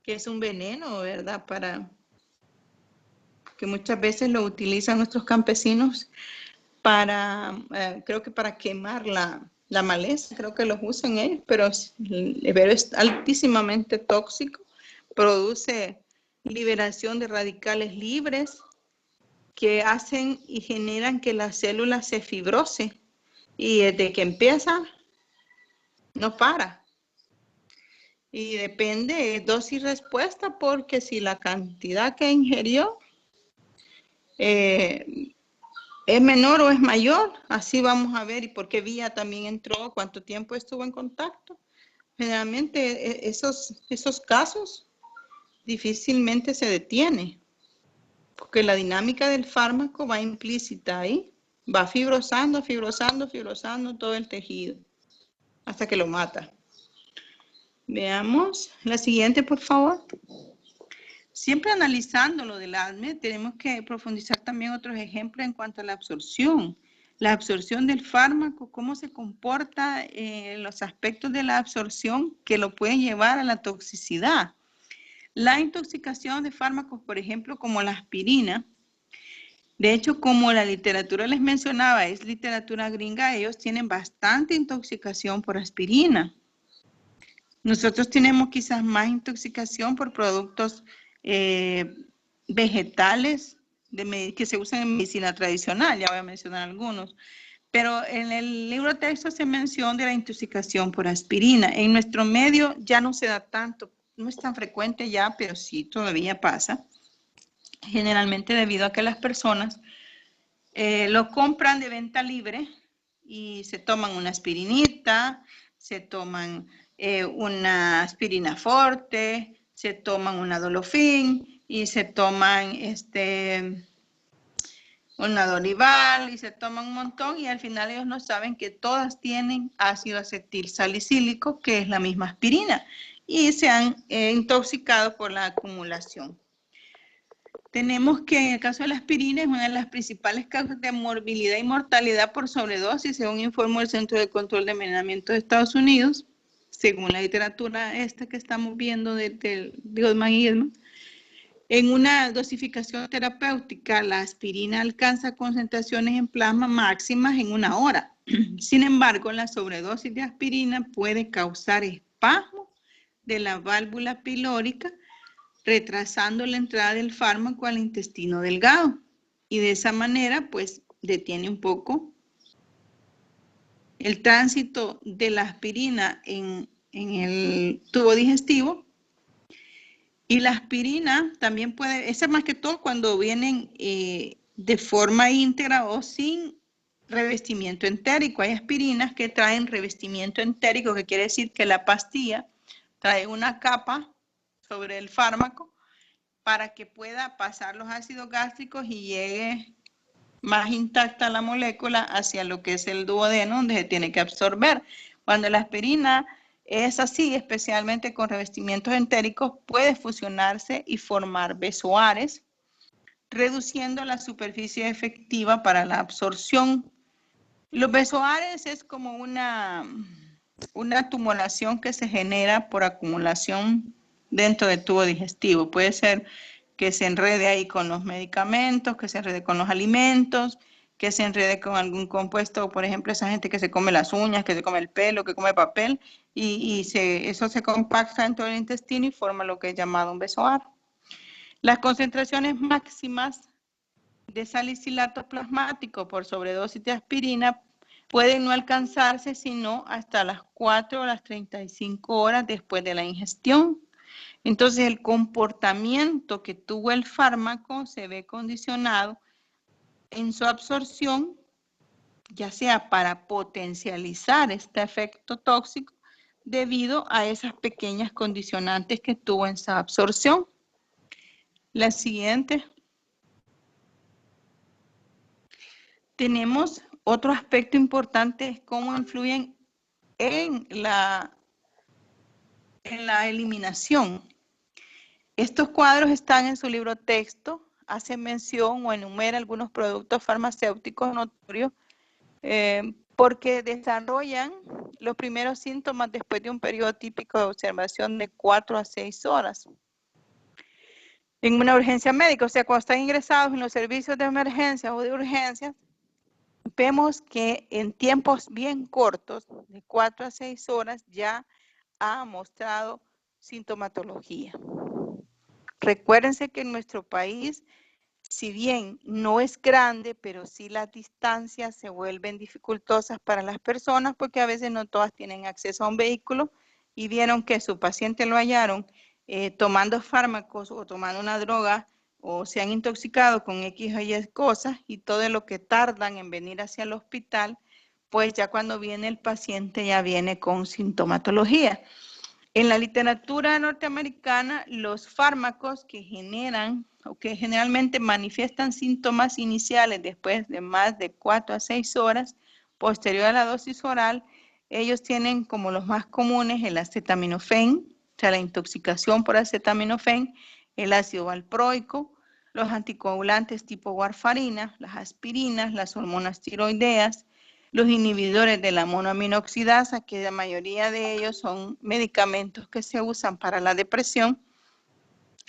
que es un veneno, ¿verdad? Que muchas veces lo utilizan nuestros campesinos creo que para quemar la maleza, creo que los usan ellos, pero es altísimamente tóxico, produce liberación de radicales libres que hacen y generan que la célula se fibrose y desde que empieza no para. Y depende de dosis respuesta, porque si la cantidad que ingirió es menor o es mayor, así vamos a ver y por qué vía también entró, cuánto tiempo estuvo en contacto. Generalmente esos casos difícilmente se detiene, porque la dinámica del fármaco va implícita ahí, va fibrosando todo el tejido hasta que lo mata. Veamos la siguiente, por favor. Siempre analizando lo del ADME, tenemos que profundizar también otros ejemplos en cuanto a la absorción. La absorción del fármaco, cómo se comporta los aspectos de la absorción que lo pueden llevar a la toxicidad. La intoxicación de fármacos, por ejemplo, como la aspirina. De hecho, como la literatura les mencionaba, es literatura gringa, ellos tienen bastante intoxicación por aspirina. Nosotros tenemos quizás más intoxicación por productos vegetales que se usan en medicina tradicional, ya voy a mencionar algunos. Pero en el libro de texto se menciona de la intoxicación por aspirina. En nuestro medio ya no se da tanto, no es tan frecuente ya, pero sí todavía pasa. Generalmente debido a que las personas lo compran de venta libre y se toman una aspirinita, se toman una aspirina forte, se toman una Dolofin y se toman una Dolival y se toman un montón y al final ellos no saben que todas tienen ácido acetil salicílico, que es la misma aspirina, y se han intoxicado por la acumulación. Tenemos que en el caso de la aspirina es una de las principales causas de morbilidad y mortalidad por sobredosis, según informó el Centro de Control de Envenenamiento de Estados Unidos, según la literatura esta que estamos viendo de Goldman y Hillman. En una dosificación terapéutica, la aspirina alcanza concentraciones en plasma máximas en 1 hora. Sin embargo, la sobredosis de aspirina puede causar espasmos de la válvula pilórica, retrasando la entrada del fármaco al intestino delgado. Y de esa manera, pues, detiene un poco el tránsito de la aspirina en el tubo digestivo. Y la aspirina también puede, esa más que todo cuando vienen de forma íntegra o sin revestimiento entérico. Hay aspirinas que traen revestimiento entérico, que quiere decir que la pastilla trae una capa sobre el fármaco para que pueda pasar los ácidos gástricos y llegue más intacta la molécula hacia lo que es el duodeno, donde se tiene que absorber. Cuando la aspirina es así, especialmente con revestimientos entéricos, puede fusionarse y formar besoares, reduciendo la superficie efectiva para la absorción. Los besoares es como una tumoración que se genera por acumulación dentro del tubo digestivo. Puede ser que se enrede ahí con los medicamentos, que se enrede con los alimentos, que se enrede con algún compuesto, por ejemplo, esa gente que se come las uñas, que se come el pelo, que come papel, y eso se compacta dentro del intestino y forma lo que es llamado un besoar. Las concentraciones máximas de salicilato plasmático por sobredosis de aspirina pueden no alcanzarse sino hasta las 4 o las 35 horas después de la ingestión. Entonces, el comportamiento que tuvo el fármaco se ve condicionado en su absorción, ya sea para potencializar este efecto tóxico debido a esas pequeñas condicionantes que tuvo en esa absorción. La siguiente. Tenemos otro aspecto importante, es cómo influyen en la eliminación. Estos cuadros están en su libro texto, hace mención o enumera algunos productos farmacéuticos notorios porque desarrollan los primeros síntomas después de un periodo típico de observación de 4 a 6 horas. En una urgencia médica, o sea, cuando están ingresados en los servicios de emergencia o de urgencias, vemos que en tiempos bien cortos, de 4 a 6 horas, ya ha mostrado sintomatología. Recuérdense que en nuestro país, si bien no es grande, pero sí las distancias se vuelven dificultosas para las personas porque a veces no todas tienen acceso a un vehículo y vieron que su paciente lo hallaron tomando fármacos o tomando una droga o se han intoxicado con X o Y cosas y todo lo que tardan en venir hacia el hospital, pues ya cuando viene el paciente ya viene con sintomatología. En la literatura norteamericana, los fármacos que generan o que generalmente manifiestan síntomas iniciales después de más de 4 a 6 horas, posterior a la dosis oral, ellos tienen como los más comunes el acetaminofén, o sea, la intoxicación por acetaminofén, el ácido valproico, los anticoagulantes tipo warfarina, las aspirinas, las hormonas tiroideas, los inhibidores de la monoaminoxidasa, que la mayoría de ellos son medicamentos que se usan para la depresión,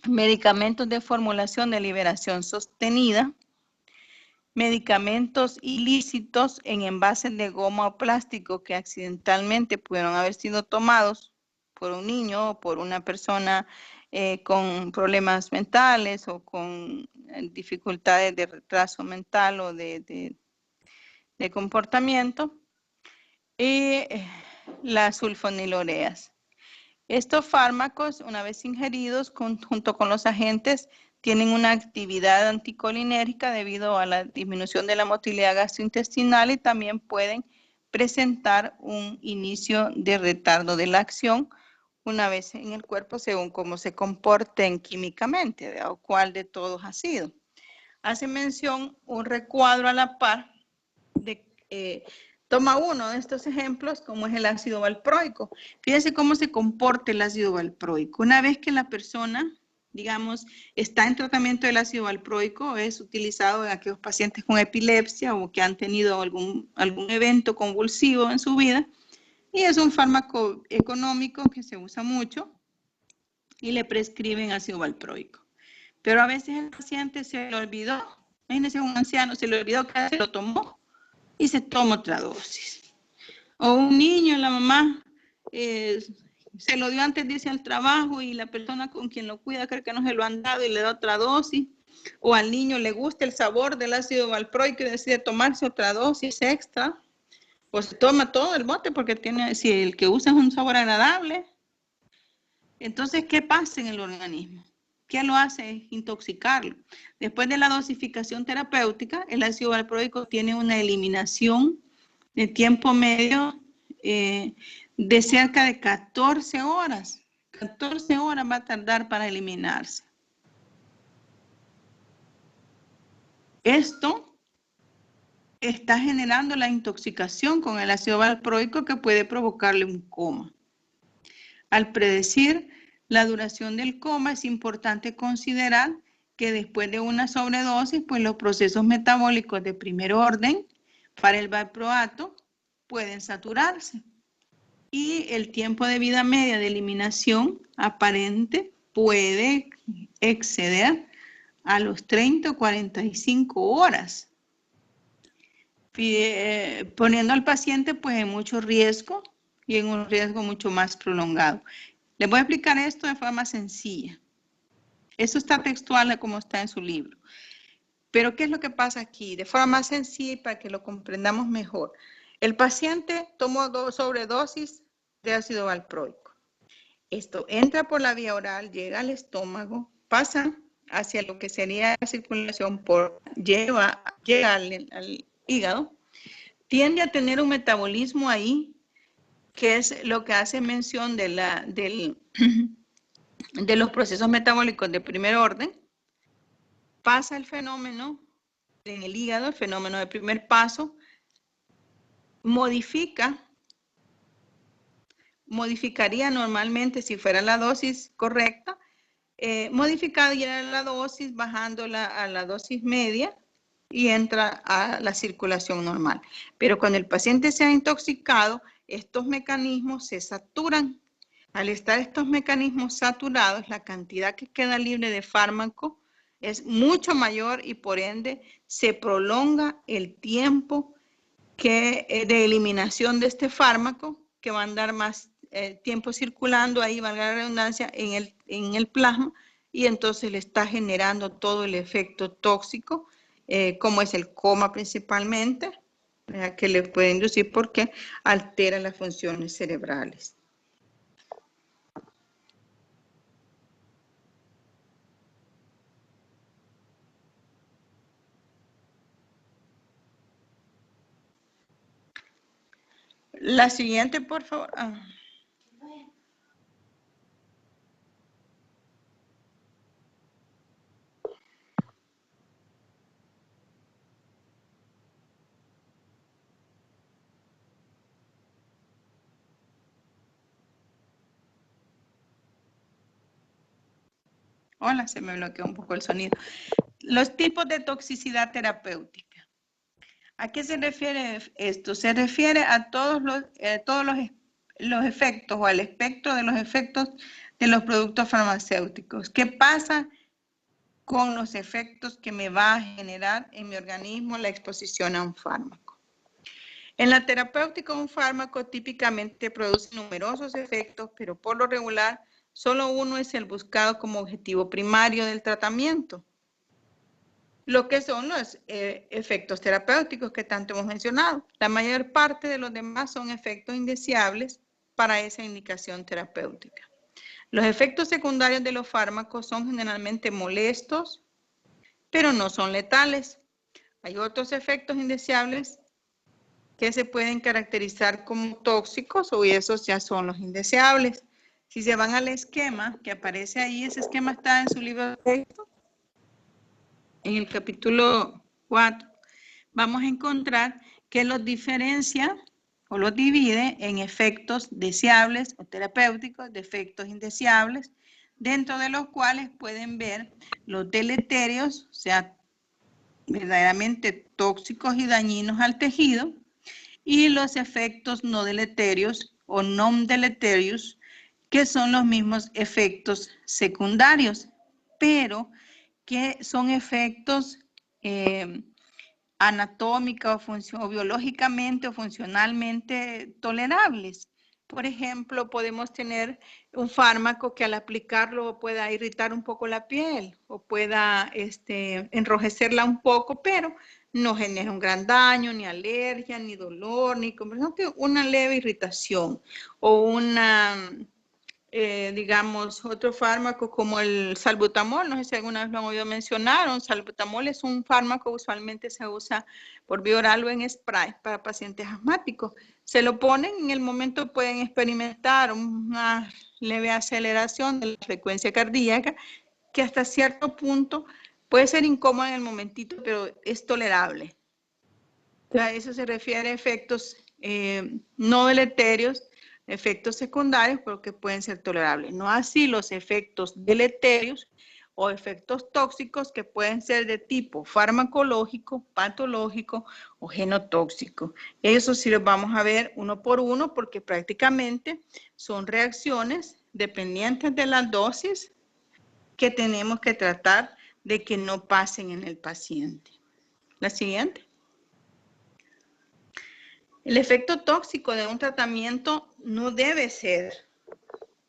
medicamentos de formulación de liberación sostenida, medicamentos ilícitos en envases de goma o plástico que accidentalmente pudieron haber sido tomados por un niño o por una persona con problemas mentales o con dificultades de retraso mental o de comportamiento, y las sulfonilureas. Estos fármacos, una vez ingeridos junto con los agentes, tienen una actividad anticolinérgica debido a la disminución de la motilidad gastrointestinal y también pueden presentar un inicio de retardo de la acción una vez en el cuerpo según cómo se comporten químicamente, o cuál de todos ha sido. Hace mención un recuadro a la par de toma uno de estos ejemplos, como es el ácido valproico. Fíjense cómo se comporta el ácido valproico. Una vez que la persona, digamos, está en tratamiento del ácido valproico, es utilizado en aquellos pacientes con epilepsia o que han tenido algún evento convulsivo en su vida. Y es un fármaco económico que se usa mucho y le prescriben ácido valproico. Pero a veces el paciente se le olvidó. Imagínense, un anciano se le olvidó que se lo tomó y se toma otra dosis. O un niño, la mamá se lo dio antes de irse al trabajo y la persona con quien lo cuida cree que no se lo han dado y le da otra dosis, o al niño le gusta el sabor del ácido valproico y decide tomarse otra dosis extra, o se toma todo el bote porque tiene, si el que usa es un sabor agradable. Entonces, ¿qué pasa en el organismo? ¿Qué lo hace? Intoxicarlo. Después de la dosificación terapéutica, el ácido valproico tiene una eliminación de tiempo medio de cerca de 14 horas. 14 horas va a tardar para eliminarse. Esto está generando la intoxicación con el ácido valproico que puede provocarle un coma. Al predecir la duración del coma, es importante considerar que después de una sobredosis, pues los procesos metabólicos de primer orden para el valproato pueden saturarse y el tiempo de vida media de eliminación aparente puede exceder a los 30 o 45 horas, poniendo al paciente pues en mucho riesgo y en un riesgo mucho más prolongado. Les voy a explicar esto de forma sencilla. Eso está textual como está en su libro. Pero ¿qué es lo que pasa aquí? De forma más sencilla y para que lo comprendamos mejor. El paciente tomó sobredosis de ácido valproico. Esto entra por la vía oral, llega al estómago, pasa hacia lo que sería la circulación, llega al hígado, tiende a tener un metabolismo ahí, que es lo que hace mención de los procesos metabólicos de primer orden. Pasa el fenómeno en el hígado, el fenómeno de primer paso, modificaría normalmente, si fuera la dosis correcta, modificaría la dosis bajándola a la dosis media y entra a la circulación normal. Pero cuando el paciente se ha intoxicado, estos mecanismos se saturan. Al estar estos mecanismos saturados, la cantidad que queda libre de fármaco es mucho mayor y por ende se prolonga el tiempo de eliminación de este fármaco, que va a andar más tiempo circulando ahí, valga la redundancia, en el plasma, y entonces le está generando todo el efecto tóxico, como es el coma principalmente, que le puede inducir porque altera las funciones cerebrales. La siguiente, por favor. Hola, se me bloqueó un poco el sonido. Los tipos de toxicidad terapéutica. ¿A qué se refiere esto? Se refiere a todos los efectos o al espectro de los efectos de los productos farmacéuticos. ¿Qué pasa con los efectos que me va a generar en mi organismo la exposición a un fármaco? En la terapéutica, un fármaco típicamente produce numerosos efectos, pero por lo regular, solo uno es el buscado como objetivo primario del tratamiento. Lo que son los efectos terapéuticos que tanto hemos mencionado. La mayor parte de los demás son efectos indeseables para esa indicación terapéutica. Los efectos secundarios de los fármacos son generalmente molestos, pero no son letales. Hay otros efectos indeseables que se pueden caracterizar como tóxicos o esos ya son los indeseables. Si se van al esquema que aparece ahí, ese esquema está en su libro de texto, en el capítulo 4, vamos a encontrar que los diferencia o los divide en efectos deseables o terapéuticos, de efectos indeseables, dentro de los cuales pueden ver los deleterios, o sea, verdaderamente tóxicos y dañinos al tejido, y los efectos no deleterios o non deleterios, que son los mismos efectos secundarios, pero que son efectos anatómica o biológicamente o funcionalmente tolerables. Por ejemplo, podemos tener un fármaco que al aplicarlo pueda irritar un poco la piel o pueda enrojecerla un poco, pero no genera un gran daño, ni alergia, ni dolor, ni sino que una leve irritación o una, digamos, otro fármaco como el salbutamol, no sé si alguna vez lo han oído mencionar. Un salbutamol es un fármaco, usualmente se usa por vía oral o en spray para pacientes asmáticos. Se lo ponen, en el momento pueden experimentar una leve aceleración de la frecuencia cardíaca que hasta cierto punto puede ser incómoda en el momentito, pero es tolerable. A eso se refiere a efectos no deleterios, efectos secundarios, pero que pueden ser tolerables. No así los efectos deleterios o efectos tóxicos que pueden ser de tipo farmacológico, patológico o genotóxico. Eso sí los vamos a ver uno por uno porque prácticamente son reacciones dependientes de la dosis que tenemos que tratar de que no pasen en el paciente. La siguiente. El efecto tóxico de un tratamiento no debe ser.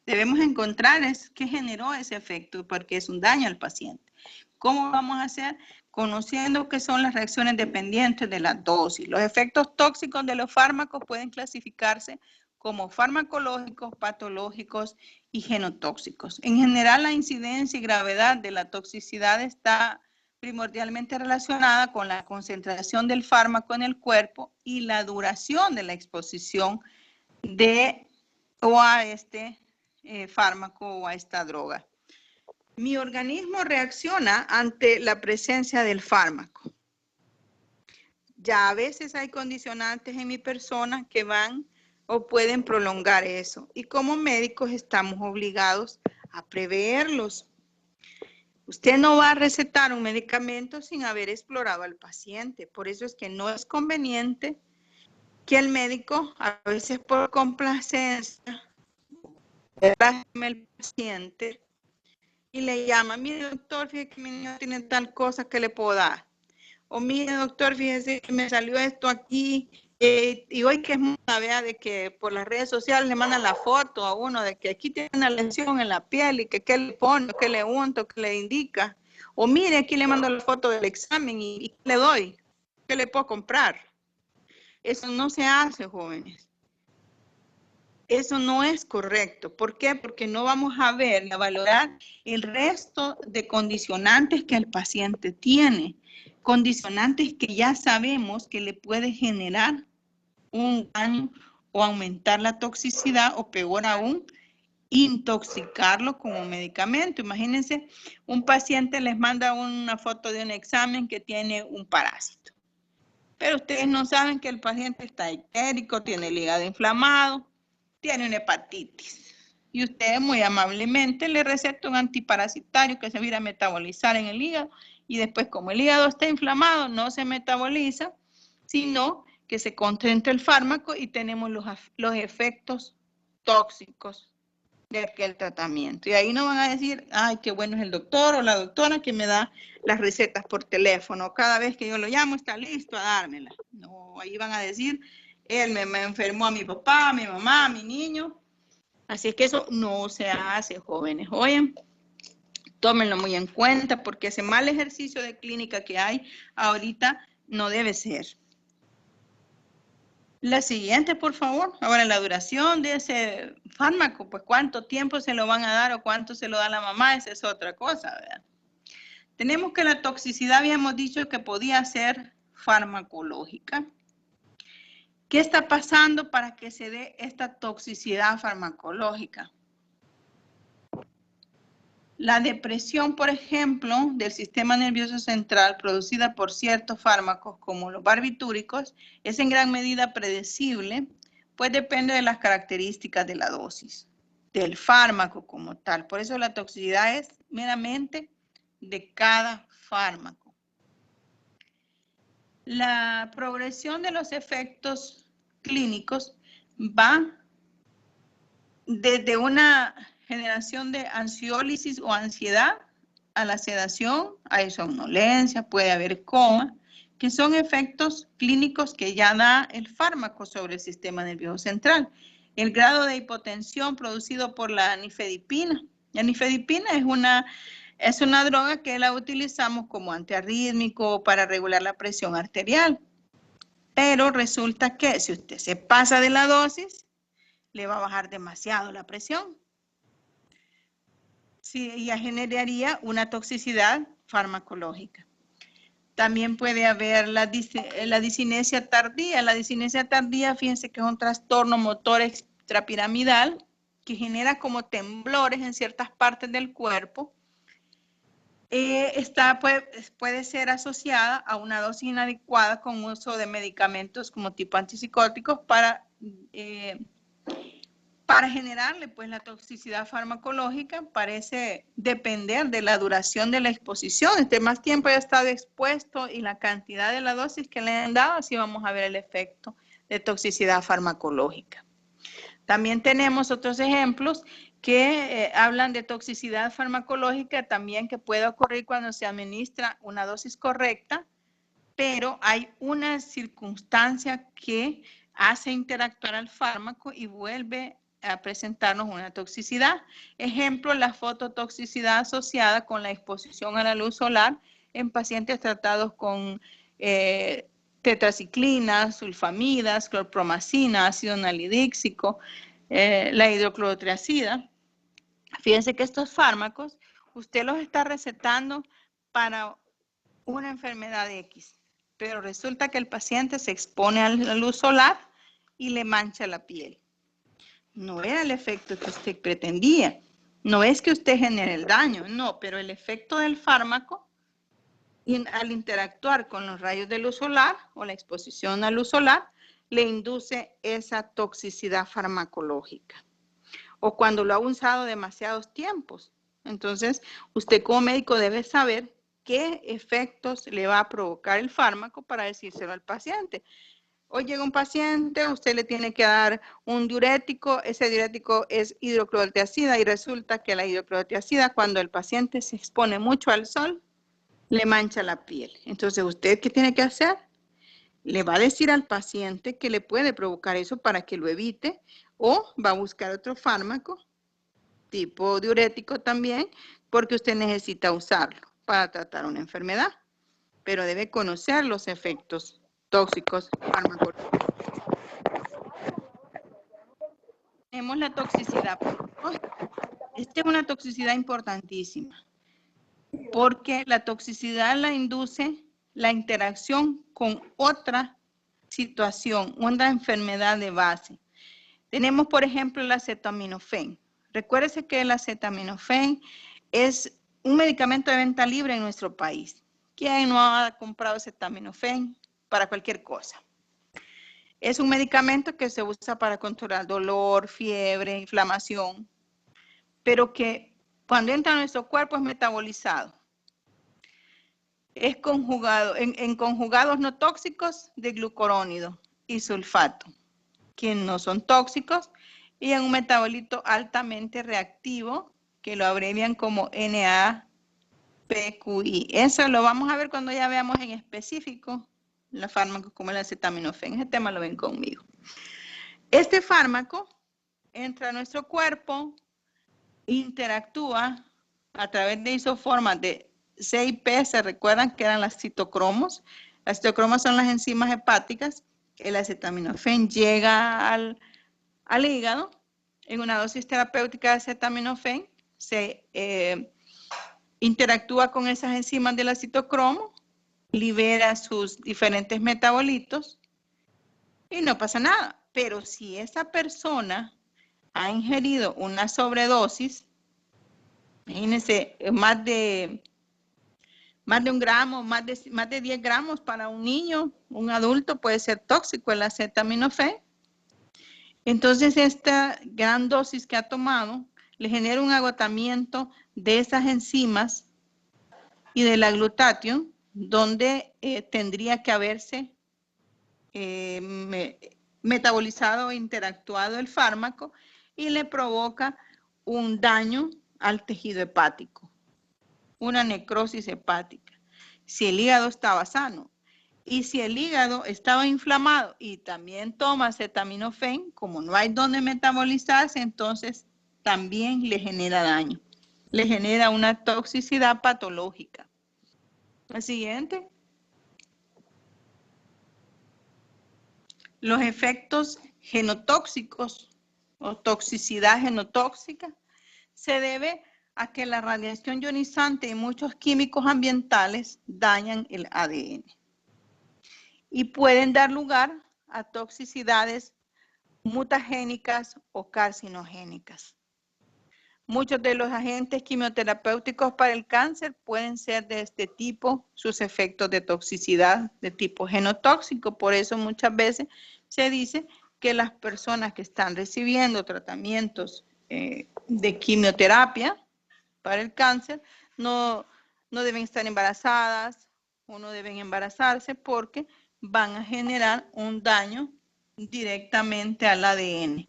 Debemos encontrar qué generó ese efecto porque es un daño al paciente. ¿Cómo vamos a hacer? Conociendo qué son las reacciones dependientes de la dosis. Los efectos tóxicos de los fármacos pueden clasificarse como farmacológicos, patológicos y genotóxicos. En general, la incidencia y gravedad de la toxicidad está primordialmente relacionada con la concentración del fármaco en el cuerpo y la duración de la exposición a este fármaco o a esta droga. Mi organismo reacciona ante la presencia del fármaco. Ya a veces hay condicionantes en mi persona que van o pueden prolongar eso. Y como médicos estamos obligados a preverlos. Usted no va a recetar un medicamento sin haber explorado al paciente. Por eso es que no es conveniente que el médico, a veces por complacencia, el paciente y le llama, mire doctor, fíjese que mi niño tiene tal cosa que le puedo dar. O mire doctor, fíjese que me salió esto aquí. Y hoy que es una vea de que por las redes sociales le mandan la foto a uno de que aquí tiene una lesión en la piel y que qué le pone, qué le unto, qué le indica. O mire, aquí le mando la foto del examen y ¿qué le doy? ¿Qué le puedo comprar? Eso no se hace, jóvenes. Eso no es correcto. ¿Por qué? Porque no vamos a ver y a valorar el resto de condicionantes que el paciente tiene. Condicionantes que ya sabemos que le puede generar un daño o aumentar la toxicidad o peor aún, intoxicarlo con un medicamento. Imagínense, un paciente les manda una foto de un examen que tiene un parásito. Pero ustedes no saben que el paciente está ictérico, tiene el hígado inflamado, tiene una hepatitis. Y usted muy amablemente le receta un antiparasitario que se va a metabolizar en el hígado y después como el hígado está inflamado no se metaboliza, sino que se concentra el fármaco y tenemos los efectos tóxicos de aquel tratamiento. Y ahí no van a decir, ay, qué bueno es el doctor o la doctora que me da las recetas por teléfono. Cada vez que yo lo llamo está listo a dármela. No, ahí van a decir, él me enfermó a mi papá, a mi mamá, a mi niño. Así es que eso no se hace, jóvenes. Oye, tómenlo muy en cuenta porque ese mal ejercicio de clínica que hay ahorita no debe ser. La siguiente, por favor. Ahora, la duración de ese fármaco, pues cuánto tiempo se lo van a dar o cuánto se lo da la mamá, esa es otra cosa, ¿verdad? Tenemos que la toxicidad, habíamos dicho que podía ser farmacológica. ¿Qué está pasando para que se dé esta toxicidad farmacológica? La depresión, por ejemplo, del sistema nervioso central producida por ciertos fármacos como los barbitúricos es en gran medida predecible, pues depende de las características de la dosis, del fármaco como tal. Por eso la toxicidad es meramente de cada fármaco. La progresión de los efectos clínicos va desde una generación de ansiólisis o ansiedad a la sedación, hay somnolencia, puede haber coma, que son efectos clínicos que ya da el fármaco sobre el sistema nervioso central. el grado de hipotensión producido por la nifedipina. La nifedipina es una droga que la utilizamos como antiarrítmico para regular la presión arterial. Pero resulta que si usted se pasa de la dosis, le va a bajar demasiado la presión. Sí, ya generaría una toxicidad farmacológica. También puede haber la disinesia tardía. La disinesia tardía, fíjense que es un trastorno motor extrapiramidal que genera como temblores en ciertas partes del cuerpo. Puede ser asociada a una dosis inadecuada con uso de medicamentos como tipo antipsicóticos para generarle pues la toxicidad farmacológica. Parece depender de la duración de la exposición. Entre más tiempo haya estado expuesto y la cantidad de la dosis que le han dado, así vamos a ver el efecto de toxicidad farmacológica. También tenemos otros ejemplos que hablan de toxicidad farmacológica también que puede ocurrir cuando se administra una dosis correcta, pero hay una circunstancia que hace interactuar al fármaco y vuelve a presentarnos una toxicidad. Ejemplo, la fototoxicidad asociada con la exposición a la luz solar en pacientes tratados con tetraciclinas, sulfamidas, clorpromacina, ácido nalidíxico, la hidroclorotriacida. Fíjense que estos fármacos usted los está recetando para una enfermedad X, pero resulta que el paciente se expone a la luz solar y le mancha la piel. No era el efecto que usted pretendía. No es que usted genere el daño, no, pero el efecto del fármaco al interactuar con los rayos de luz solar o la exposición a luz solar le induce esa toxicidad farmacológica. O cuando lo ha usado demasiados tiempos. Entonces, usted como médico debe saber qué efectos le va a provocar el fármaco para decírselo al paciente. Hoy llega un paciente, usted le tiene que dar un diurético, ese diurético es hidroclorotiazida y resulta que la hidroclorotiazida cuando el paciente se expone mucho al sol, le mancha la piel. Entonces, ¿usted qué tiene que hacer? Le va a decir al paciente que le puede provocar eso para que lo evite o va a buscar otro fármaco tipo diurético también porque usted necesita usarlo para tratar una enfermedad, pero debe conocer los efectos tóxicos farmacológicos. Tenemos la toxicidad. Esta es una toxicidad importantísima porque la toxicidad la induce la interacción con otra situación, una enfermedad de base. Tenemos, por ejemplo, el acetaminofén. Recuérdese que el acetaminofén es un medicamento de venta libre en nuestro país. ¿Quién no ha comprado acetaminofén para cualquier cosa? Es un medicamento que se usa para controlar dolor, fiebre, inflamación, pero que cuando entra a nuestro cuerpo es metabolizado. Es conjugado en conjugados no tóxicos de glucurónido y sulfato, que no son tóxicos, y en un metabolito altamente reactivo, que lo abrevian como NAPQI. Eso lo vamos a ver cuando ya veamos en específico los fármacos como el acetaminofén. Ese tema lo ven conmigo. Este fármaco entra a nuestro cuerpo, interactúa a través de isoformas de CIP, se recuerdan que eran las citocromos. Las citocromos son las enzimas hepáticas. El acetaminofén llega al hígado en una dosis terapéutica de acetaminofén, se interactúa con esas enzimas de la citocromo, libera sus diferentes metabolitos y no pasa nada. Pero si esa persona ha ingerido una sobredosis, imagínense, más de 1 gramo, más de 10 gramos para un niño, un adulto puede ser tóxico el acetaminofén. Entonces, esta gran dosis que ha tomado le genera un agotamiento de esas enzimas y de la glutatión, donde tendría que haberse metabolizado o interactuado el fármaco y le provoca un daño al tejido hepático, una necrosis hepática, si el hígado estaba sano. Y si el hígado estaba inflamado y también toma acetaminofén, como no hay donde metabolizarse, entonces también le genera daño. Le genera una toxicidad patológica. La siguiente. Los efectos genotóxicos o toxicidad genotóxica se debe a que la radiación ionizante y muchos químicos ambientales dañan el ADN y pueden dar lugar a toxicidades mutagénicas o carcinogénicas. Muchos de los agentes quimioterapéuticos para el cáncer pueden ser de este tipo, sus efectos de toxicidad de tipo genotóxico. Por eso muchas veces se dice que las personas que están recibiendo tratamientos de quimioterapia para el cáncer no deben estar embarazadas o no deben embarazarse porque van a generar un daño directamente al ADN.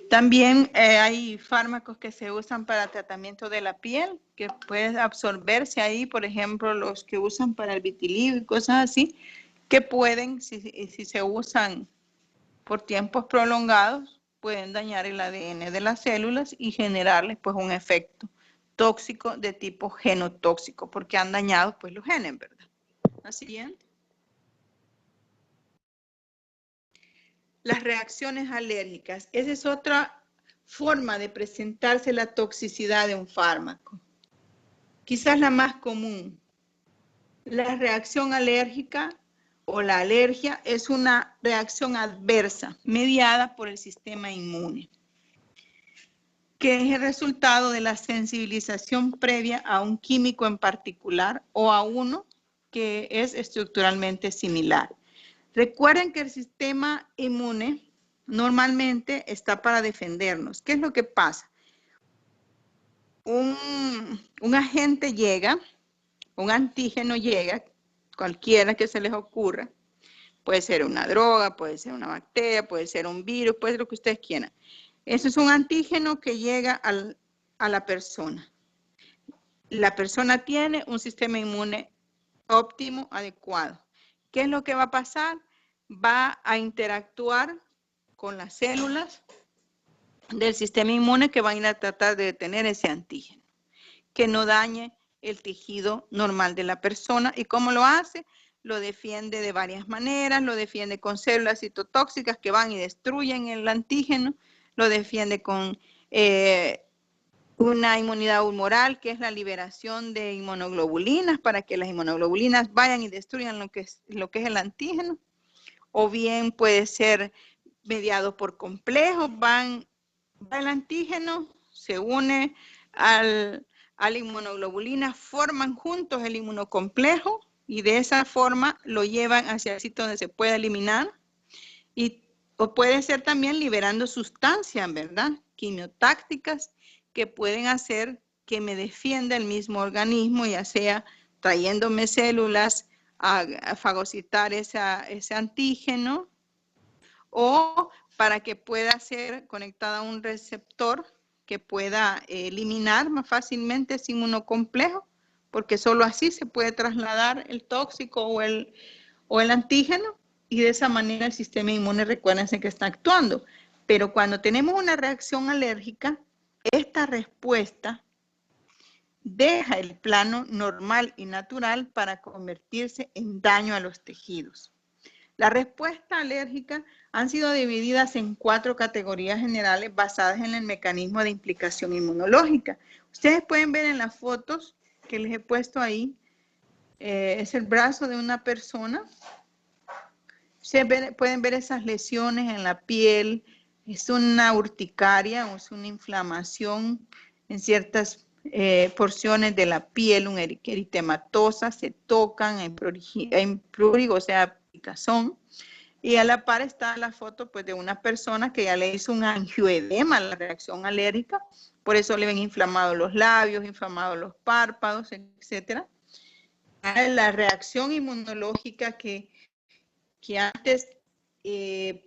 También hay fármacos que se usan para tratamiento de la piel, que pueden absorberse ahí, por ejemplo, los que usan para el vitiligo y cosas así, que pueden, si se usan por tiempos prolongados, pueden dañar el ADN de las células y generarles pues un efecto tóxico de tipo genotóxico, porque han dañado pues los genes, ¿verdad? La siguiente. Las reacciones alérgicas. Esa es otra forma de presentarse la toxicidad de un fármaco. Quizás la más común. La reacción alérgica o la alergia es una reacción adversa mediada por el sistema inmune, que es el resultado de la sensibilización previa a un químico en particular o a uno que es estructuralmente similar. Recuerden que el sistema inmune normalmente está para defendernos. ¿Qué es lo que pasa? Un agente llega, un antígeno llega, cualquiera que se les ocurra, puede ser una droga, puede ser una bacteria, puede ser un virus, puede ser lo que ustedes quieran. Eso es un antígeno que llega a la persona. La persona tiene un sistema inmune óptimo, adecuado. ¿Qué es lo que va a pasar? Va a interactuar con las células del sistema inmune que van a ir a tratar de detener ese antígeno, que no dañe el tejido normal de la persona. ¿Y cómo lo hace? Lo defiende de varias maneras, lo defiende con células citotóxicas que van y destruyen el antígeno, lo defiende con una inmunidad humoral, que es la liberación de inmunoglobulinas para que las inmunoglobulinas vayan y destruyan lo que es el antígeno, o bien puede ser mediado por complejos, va el antígeno, se une a la inmunoglobulina, forman juntos el inmunocomplejo y de esa forma lo llevan hacia el sitio donde se puede eliminar o puede ser también liberando sustancias, ¿verdad? Quimiotácticas que pueden hacer que me defienda el mismo organismo, ya sea trayéndome células a fagocitar ese antígeno o para que pueda ser conectada a un receptor que pueda eliminar más fácilmente ese inmunocomplejo, porque solo así se puede trasladar el tóxico o el antígeno y de esa manera el sistema inmune, recuérdense que está actuando. Pero cuando tenemos una reacción alérgica, esta respuesta deja el plano normal y natural para convertirse en daño a los tejidos. La respuesta alérgica han sido divididas en 4 categorías generales basadas en el mecanismo de implicación inmunológica. Ustedes pueden ver en las fotos que les he puesto ahí, es el brazo de una persona. Pueden ver esas lesiones en la piel, es una urticaria, es una inflamación en ciertas porciones de la piel, un eritematosa, se tocan, en prurigo, o sea, picazón. Y a la par está la foto pues, de una persona que ya le hizo un angioedema, la reacción alérgica, por eso le ven inflamados los labios, inflamados los párpados, etc. La reacción inmunológica que antes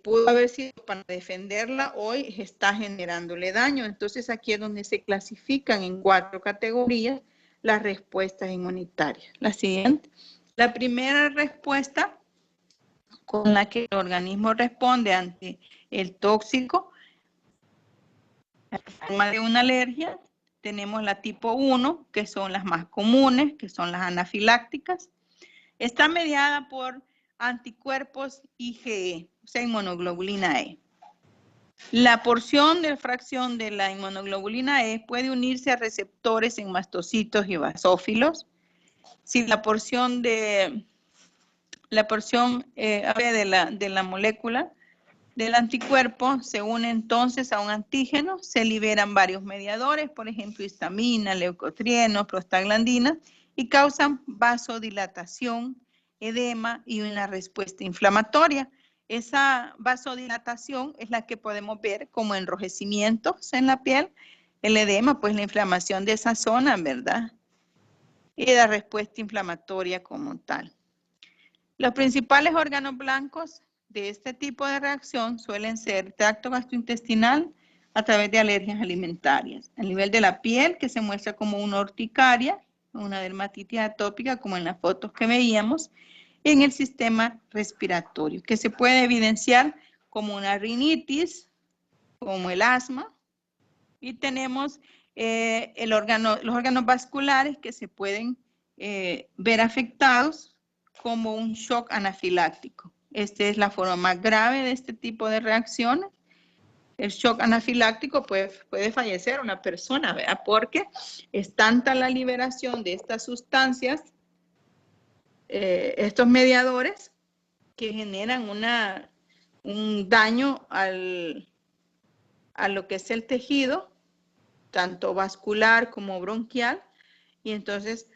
pudo haber sido para defenderla, hoy está generándole daño. Entonces aquí es donde se clasifican en 4 categorías las respuestas inmunitarias. La siguiente. La primera respuesta con la que el organismo responde ante el tóxico, en forma de una alergia, tenemos la tipo 1, que son las más comunes, que son las anafilácticas. Está mediada por anticuerpos IgE, o sea, inmunoglobulina E. La porción de fracción de la inmunoglobulina E puede unirse a receptores en mastocitos y basófilos. Si la porción de la molécula del anticuerpo se une entonces a un antígeno, se liberan varios mediadores, por ejemplo, histamina, leucotrienos, prostaglandinas, y causan vasodilatación, edema y una respuesta inflamatoria. Esa vasodilatación es la que podemos ver como enrojecimientos en la piel, el edema, pues la inflamación de esa zona, ¿verdad? Y la respuesta inflamatoria como tal. Los principales órganos blancos de este tipo de reacción suelen ser tracto gastrointestinal a través de alergias alimentarias. A nivel de la piel, que se muestra como una urticaria, una dermatitis atópica, como en las fotos que veíamos, y en el sistema respiratorio, que se puede evidenciar como una rinitis, como el asma, y tenemos los órganos vasculares que se pueden ver afectados como un shock anafiláctico. Esta es la forma más grave de este tipo de reacciones. El shock anafiláctico puede fallecer una persona, ¿verdad? Porque es tanta la liberación de estas sustancias, estos mediadores, que generan un daño a lo que es el tejido, tanto vascular como bronquial, y entonces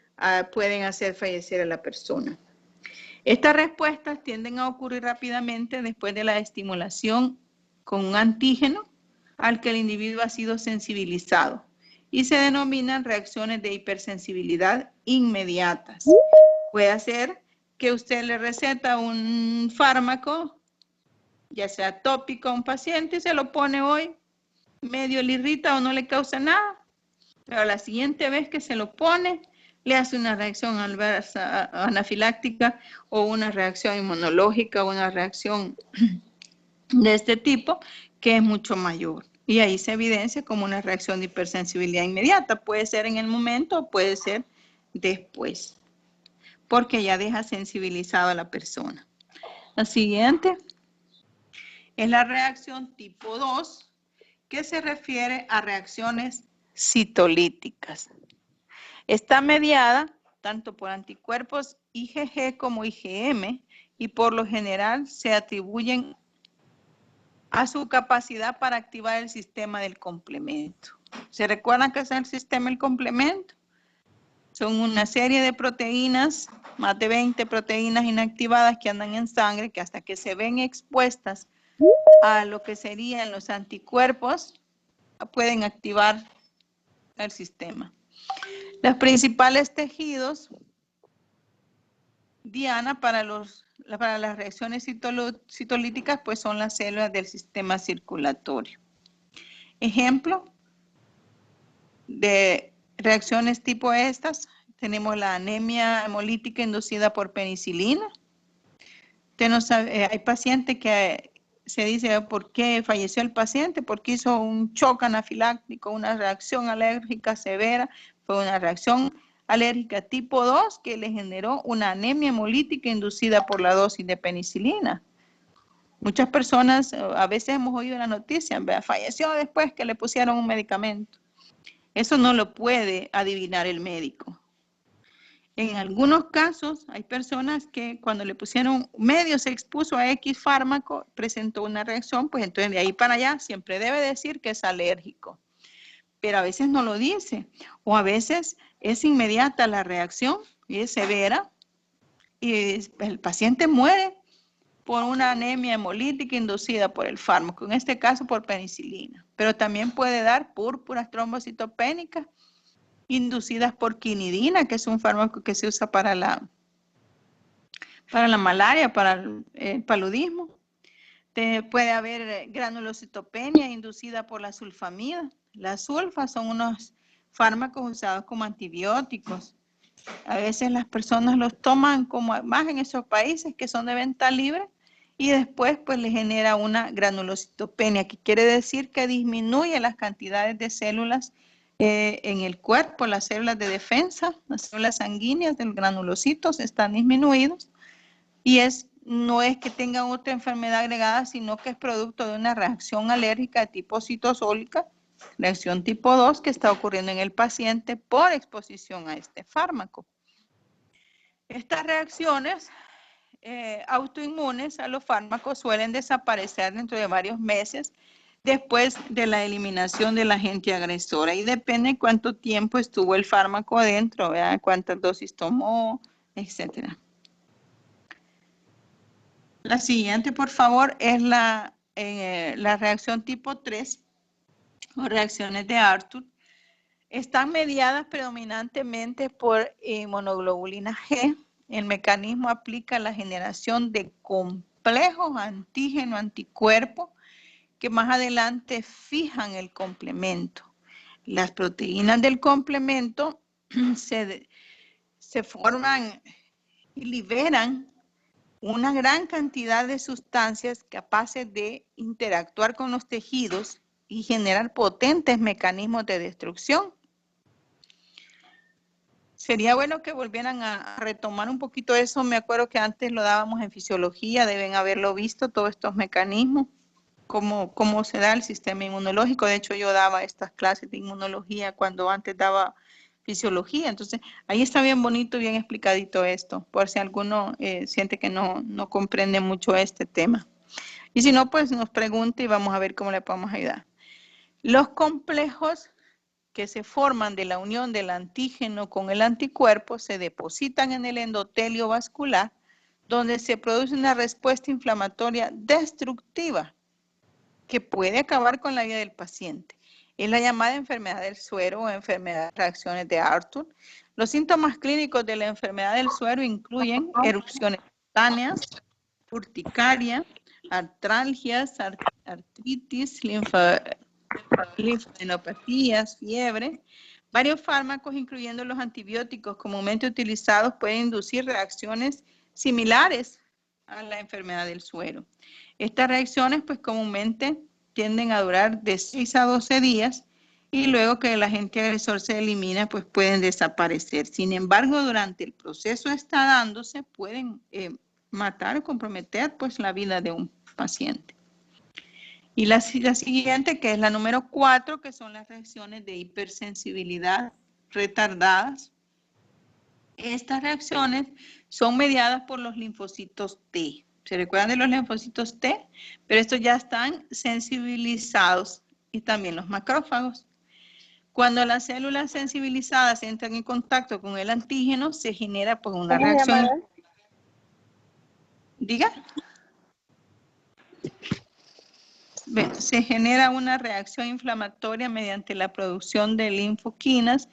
pueden hacer fallecer a la persona. Estas respuestas tienden a ocurrir rápidamente después de la estimulación con un antígeno al que el individuo ha sido sensibilizado y se denominan reacciones de hipersensibilidad inmediatas. Puede ser que usted le receta un fármaco, ya sea tópico a un paciente, y se lo pone hoy, medio le irrita o no le causa nada, pero la siguiente vez que se lo pone, le hace una reacción adversa anafiláctica o una reacción inmunológica o una reacción de este tipo que es mucho mayor. Y ahí se evidencia como una reacción de hipersensibilidad inmediata. Puede ser en el momento o puede ser después, porque ya deja sensibilizado a la persona. La siguiente es la reacción tipo 2, que se refiere a reacciones citolíticas. Está mediada tanto por anticuerpos IgG como IgM y por lo general se atribuyen a su capacidad para activar el sistema del complemento. ¿Se recuerdan qué es el sistema del complemento? Son una serie de proteínas, más de 20 proteínas inactivadas que andan en sangre, que hasta que se ven expuestas a lo que serían los anticuerpos, pueden activar el sistema. Los principales tejidos, Diana, para las reacciones citolíticas, pues son las células del sistema circulatorio. Ejemplo de reacciones tipo estas, tenemos la anemia hemolítica inducida por penicilina. Hay pacientes que se dice por qué falleció el paciente, porque hizo un shock anafiláctico, una reacción alérgica severa, fue una reacción alérgica tipo 2 que le generó una anemia hemolítica inducida por la dosis de penicilina. Muchas personas, a veces hemos oído la noticia, falleció después que le pusieron un medicamento. Eso no lo puede adivinar el médico. En algunos casos hay personas que cuando le pusieron medio se expuso a X fármaco, presentó una reacción, pues entonces de ahí para allá siempre debe decir que es alérgico. Pero a veces no lo dice, o a veces es inmediata la reacción y es severa y el paciente muere por una anemia hemolítica inducida por el fármaco, en este caso por penicilina, pero también puede dar púrpuras trombocitopénicas inducidas por quinidina, que es un fármaco que se usa para la malaria, para el paludismo. Puede haber granulocitopenia inducida por la sulfamida. Las sulfas son unos fármacos usados como antibióticos. A veces las personas los toman como más en esos países que son de venta libre y después pues le genera una granulocitopenia, que quiere decir que disminuye las cantidades de células en el cuerpo, las células de defensa, las células sanguíneas del granulocitos están disminuidos y no es que tengan otra enfermedad agregada, sino que es producto de una reacción alérgica de tipo citosólica, reacción tipo 2 que está ocurriendo en el paciente por exposición a este fármaco. Estas reacciones autoinmunes a los fármacos suelen desaparecer dentro de varios meses después de la eliminación del agente agresora y depende de cuánto tiempo estuvo el fármaco adentro, ¿verdad? Cuántas dosis tomó, etc. La siguiente, por favor, es la reacción tipo 3 o reacciones de Arthur. Están mediadas predominantemente por inmunoglobulina G. El mecanismo aplica la generación de complejos antígeno-anticuerpo que más adelante fijan el complemento. Las proteínas del complemento se forman y liberan una gran cantidad de sustancias capaces de interactuar con los tejidos y generar potentes mecanismos de destrucción. Sería bueno que volvieran a retomar un poquito eso. Me acuerdo que antes lo dábamos en fisiología, deben haberlo visto, todos estos mecanismos, cómo se da el sistema inmunológico. De hecho, yo daba estas clases de inmunología cuando antes daba fisiología. Entonces, ahí está bien bonito, bien explicadito esto, por si alguno siente que no comprende mucho este tema. Y si no, pues nos pregunte y vamos a ver cómo le podemos ayudar. Los complejos que se forman de la unión del antígeno con el anticuerpo se depositan en el endotelio vascular, donde se produce una respuesta inflamatoria destructiva que puede acabar con la vida del paciente. Es la llamada enfermedad del suero o enfermedad de reacciones de Arthur. Los síntomas clínicos de la enfermedad del suero incluyen erupciones cutáneas, urticaria, artralgias, artritis, linfadenopatías, fiebre. Varios fármacos, incluyendo los antibióticos comúnmente utilizados, pueden inducir reacciones similares a la enfermedad del suero. Estas reacciones, pues comúnmente tienden a durar de 6 a 12 días y luego que el agente agresor se elimina, pues pueden desaparecer. Sin embargo, durante el proceso está dándose, pueden matar o comprometer pues la vida de un paciente. Y la siguiente, que es la número 4, que son las reacciones de hipersensibilidad retardadas. Estas reacciones son mediadas por los linfocitos T. ¿Se recuerdan de los linfocitos T? Pero estos ya están sensibilizados y también los macrófagos. Cuando las células sensibilizadas entran en contacto con el antígeno, se genera pues una reacción. ¿Diga? Se genera una reacción inflamatoria mediante la producción de linfoquinas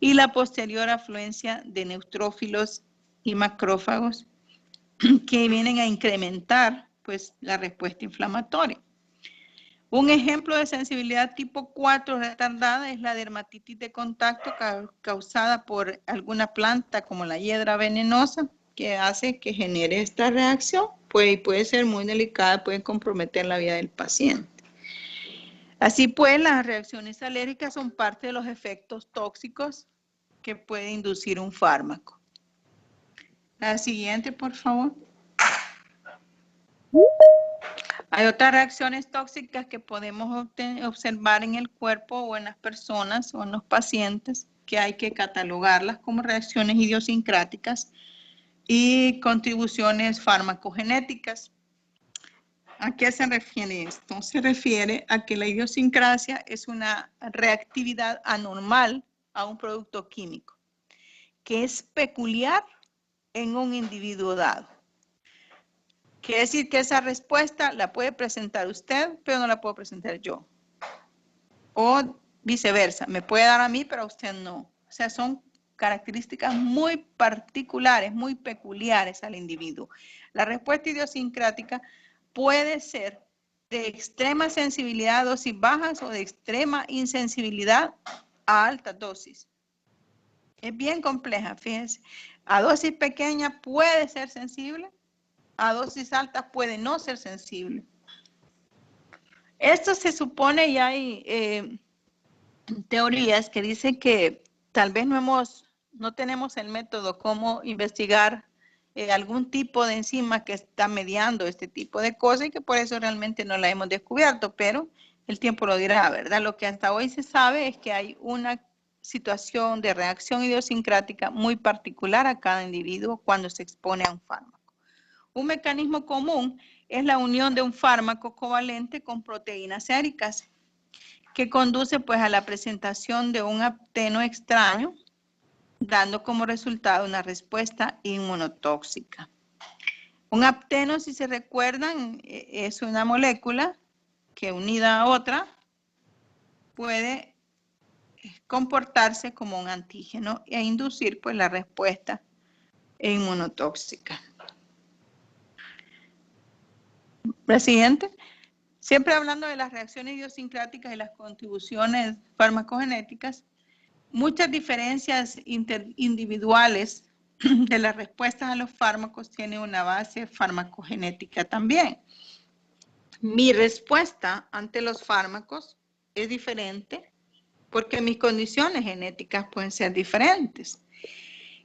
y la posterior afluencia de neutrófilos y macrófagos que vienen a incrementar pues, la respuesta inflamatoria. Un ejemplo de sensibilidad tipo 4 retardada es la dermatitis de contacto causada por alguna planta como la hiedra venenosa, que hace que genere esta reacción. Puede ser muy delicada, puede comprometer la vida del paciente. Así pues, las reacciones alérgicas son parte de los efectos tóxicos que puede inducir un fármaco. La siguiente, por favor. Hay otras reacciones tóxicas que podemos observar en el cuerpo o en las personas o en los pacientes, que hay que catalogarlas como reacciones idiosincráticas y contribuciones farmacogenéticas. ¿A qué se refiere esto? Se refiere a que la idiosincrasia es una reactividad anormal a un producto químico, que es peculiar en un individuo dado. Quiere decir que esa respuesta la puede presentar usted, pero no la puedo presentar yo. O viceversa, me puede dar a mí, pero a usted no. O sea, son características muy particulares, muy peculiares al individuo. La respuesta idiosincrática puede ser de extrema sensibilidad a dosis bajas o de extrema insensibilidad a altas dosis. Es bien compleja, fíjense. A dosis pequeña puede ser sensible, a dosis altas puede no ser sensible. Esto se supone, y hay teorías que dicen que tal vez no tenemos el método cómo investigar algún tipo de enzima que está mediando este tipo de cosas y que por eso realmente no la hemos descubierto, pero el tiempo lo dirá, ¿verdad? Lo que hasta hoy se sabe es que hay una situación de reacción idiosincrática muy particular a cada individuo cuando se expone a un fármaco. Un mecanismo común es la unión de un fármaco covalente con proteínas séricas que conduce pues a la presentación de un apteno extraño, dando como resultado una respuesta inmunotóxica. Un apteno, si se recuerdan, es una molécula que unida a otra puede comportarse como un antígeno e inducir pues la respuesta inmunotóxica. La siguiente. Siempre hablando de las reacciones idiosincráticas y las contribuciones farmacogenéticas, muchas diferencias individuales de las respuestas a los fármacos tienen una base farmacogenética también. Mi respuesta ante los fármacos es diferente porque mis condiciones genéticas pueden ser diferentes.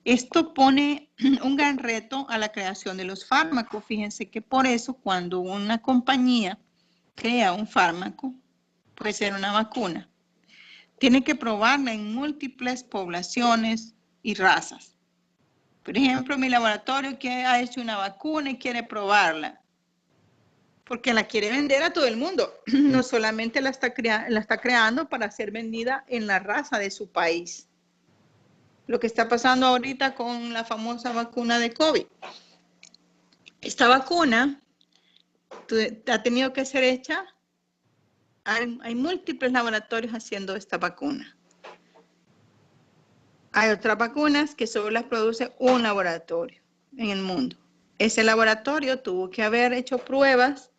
Esto pone un gran reto a la creación de los fármacos. Fíjense que por eso cuando una compañía crea un fármaco, puede ser una vacuna, tiene que probarla en múltiples poblaciones y razas. Por ejemplo, mi laboratorio que ha hecho una vacuna y quiere probarla, porque la quiere vender a todo el mundo. No solamente la está creando para ser vendida en la raza de su país. Lo que está pasando ahorita con la famosa vacuna de COVID. Esta vacuna ha tenido que ser hecha. Hay múltiples laboratorios haciendo esta vacuna. Hay otras vacunas que solo las produce un laboratorio en el mundo. Ese laboratorio tuvo que haber hecho pruebas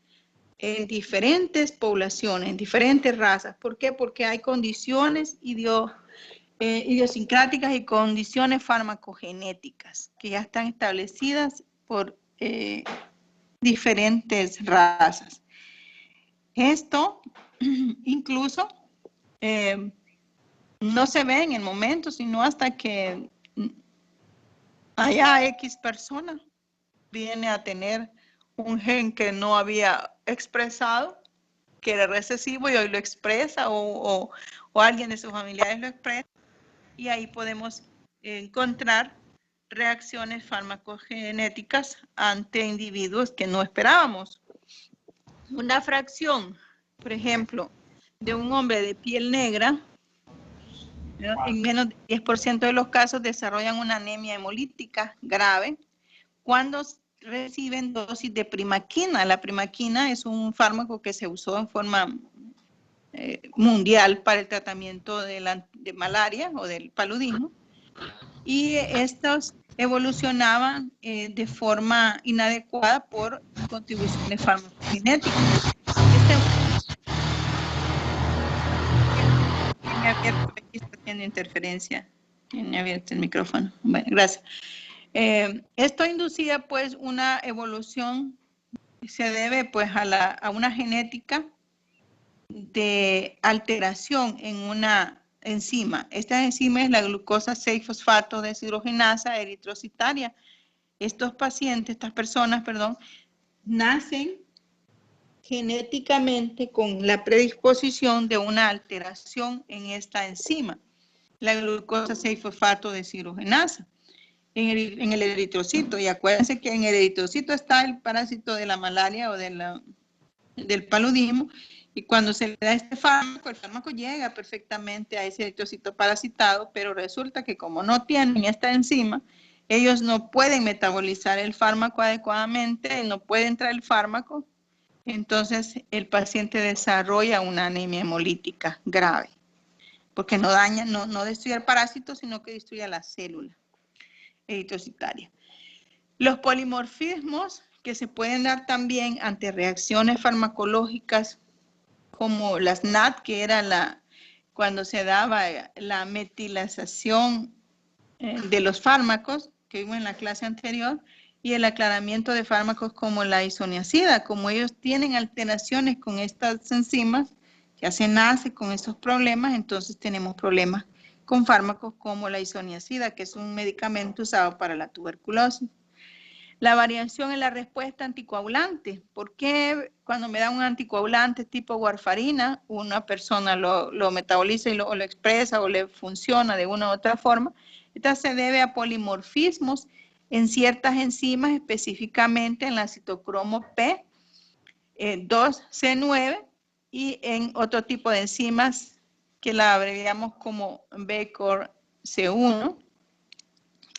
en diferentes poblaciones, en diferentes razas. ¿Por qué? Porque hay condiciones idiosincráticas y condiciones farmacogenéticas que ya están establecidas por diferentes razas. Esto incluso no se ve en el momento, sino hasta que haya X persona viene a tener un gen que no había expresado, que era recesivo y hoy lo expresa o alguien de sus familiares lo expresa, y ahí podemos encontrar reacciones farmacogenéticas ante individuos que no esperábamos. Una fracción, por ejemplo, de un hombre de piel negra, en menos del 10% de los casos desarrollan una anemia hemolítica grave cuando reciben dosis de primaquina. La primaquina es un fármaco que se usó en forma mundial para el tratamiento de malaria o del paludismo. Y estos evolucionaban de forma inadecuada por contribuciones farmacogenéticas. Aquí está haciendo interferencia. Tiene abierto el micrófono. Bueno, gracias. Esto inducía pues una evolución, se debe pues a una genética de alteración en una enzima. Esta enzima es la glucosa 6-fosfato deshidrogenasa eritrocitaria. Estas personas, nacen genéticamente con la predisposición de una alteración en esta enzima, la glucosa 6-fosfato deshidrogenasa, en el eritrocito. Y acuérdense que en el eritrocito está el parásito de la malaria o del paludismo, y cuando se le da este fármaco, el fármaco llega perfectamente a ese eritrocito parasitado, pero resulta que como no tienen esta enzima, ellos no pueden metabolizar el fármaco adecuadamente, no puede entrar el fármaco, entonces el paciente desarrolla una anemia hemolítica grave, porque no destruye el parásito, sino que destruye la célula eritrocitaria. Los polimorfismos que se pueden dar también ante reacciones farmacológicas como las NAT, que era cuando se daba la metilización de los fármacos, que vimos en la clase anterior, y el aclaramiento de fármacos como la isoniazida. Como ellos tienen alteraciones con estas enzimas, ya se nace con estos problemas, entonces tenemos problemas con fármacos como la isoniazida, que es un medicamento usado para la tuberculosis. La variación en la respuesta anticoagulante. ¿Por qué cuando me dan un anticoagulante tipo warfarina, una persona lo metaboliza y lo expresa o le funciona de una u otra forma? Esta se debe a polimorfismos en ciertas enzimas, específicamente en la citocromo P, 2C9, y en otro tipo de enzimas que la abreviamos como BCOR-C1,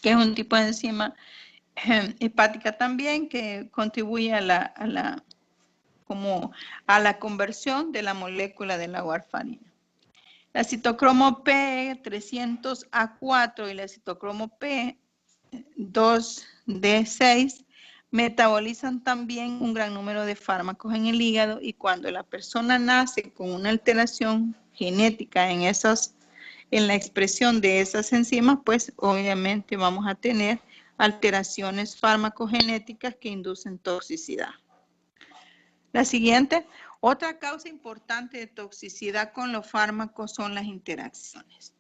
que es un tipo de enzima hepática también, que contribuye a la conversión de la molécula de la warfarina. La citocromo P300A4 y la citocromo P2D6 metabolizan también un gran número de fármacos en el hígado, y cuando la persona nace con una alteración genética en la expresión de esas enzimas, pues obviamente vamos a tener alteraciones farmacogenéticas que inducen toxicidad. La siguiente, otra causa importante de toxicidad con los fármacos son las interacciones.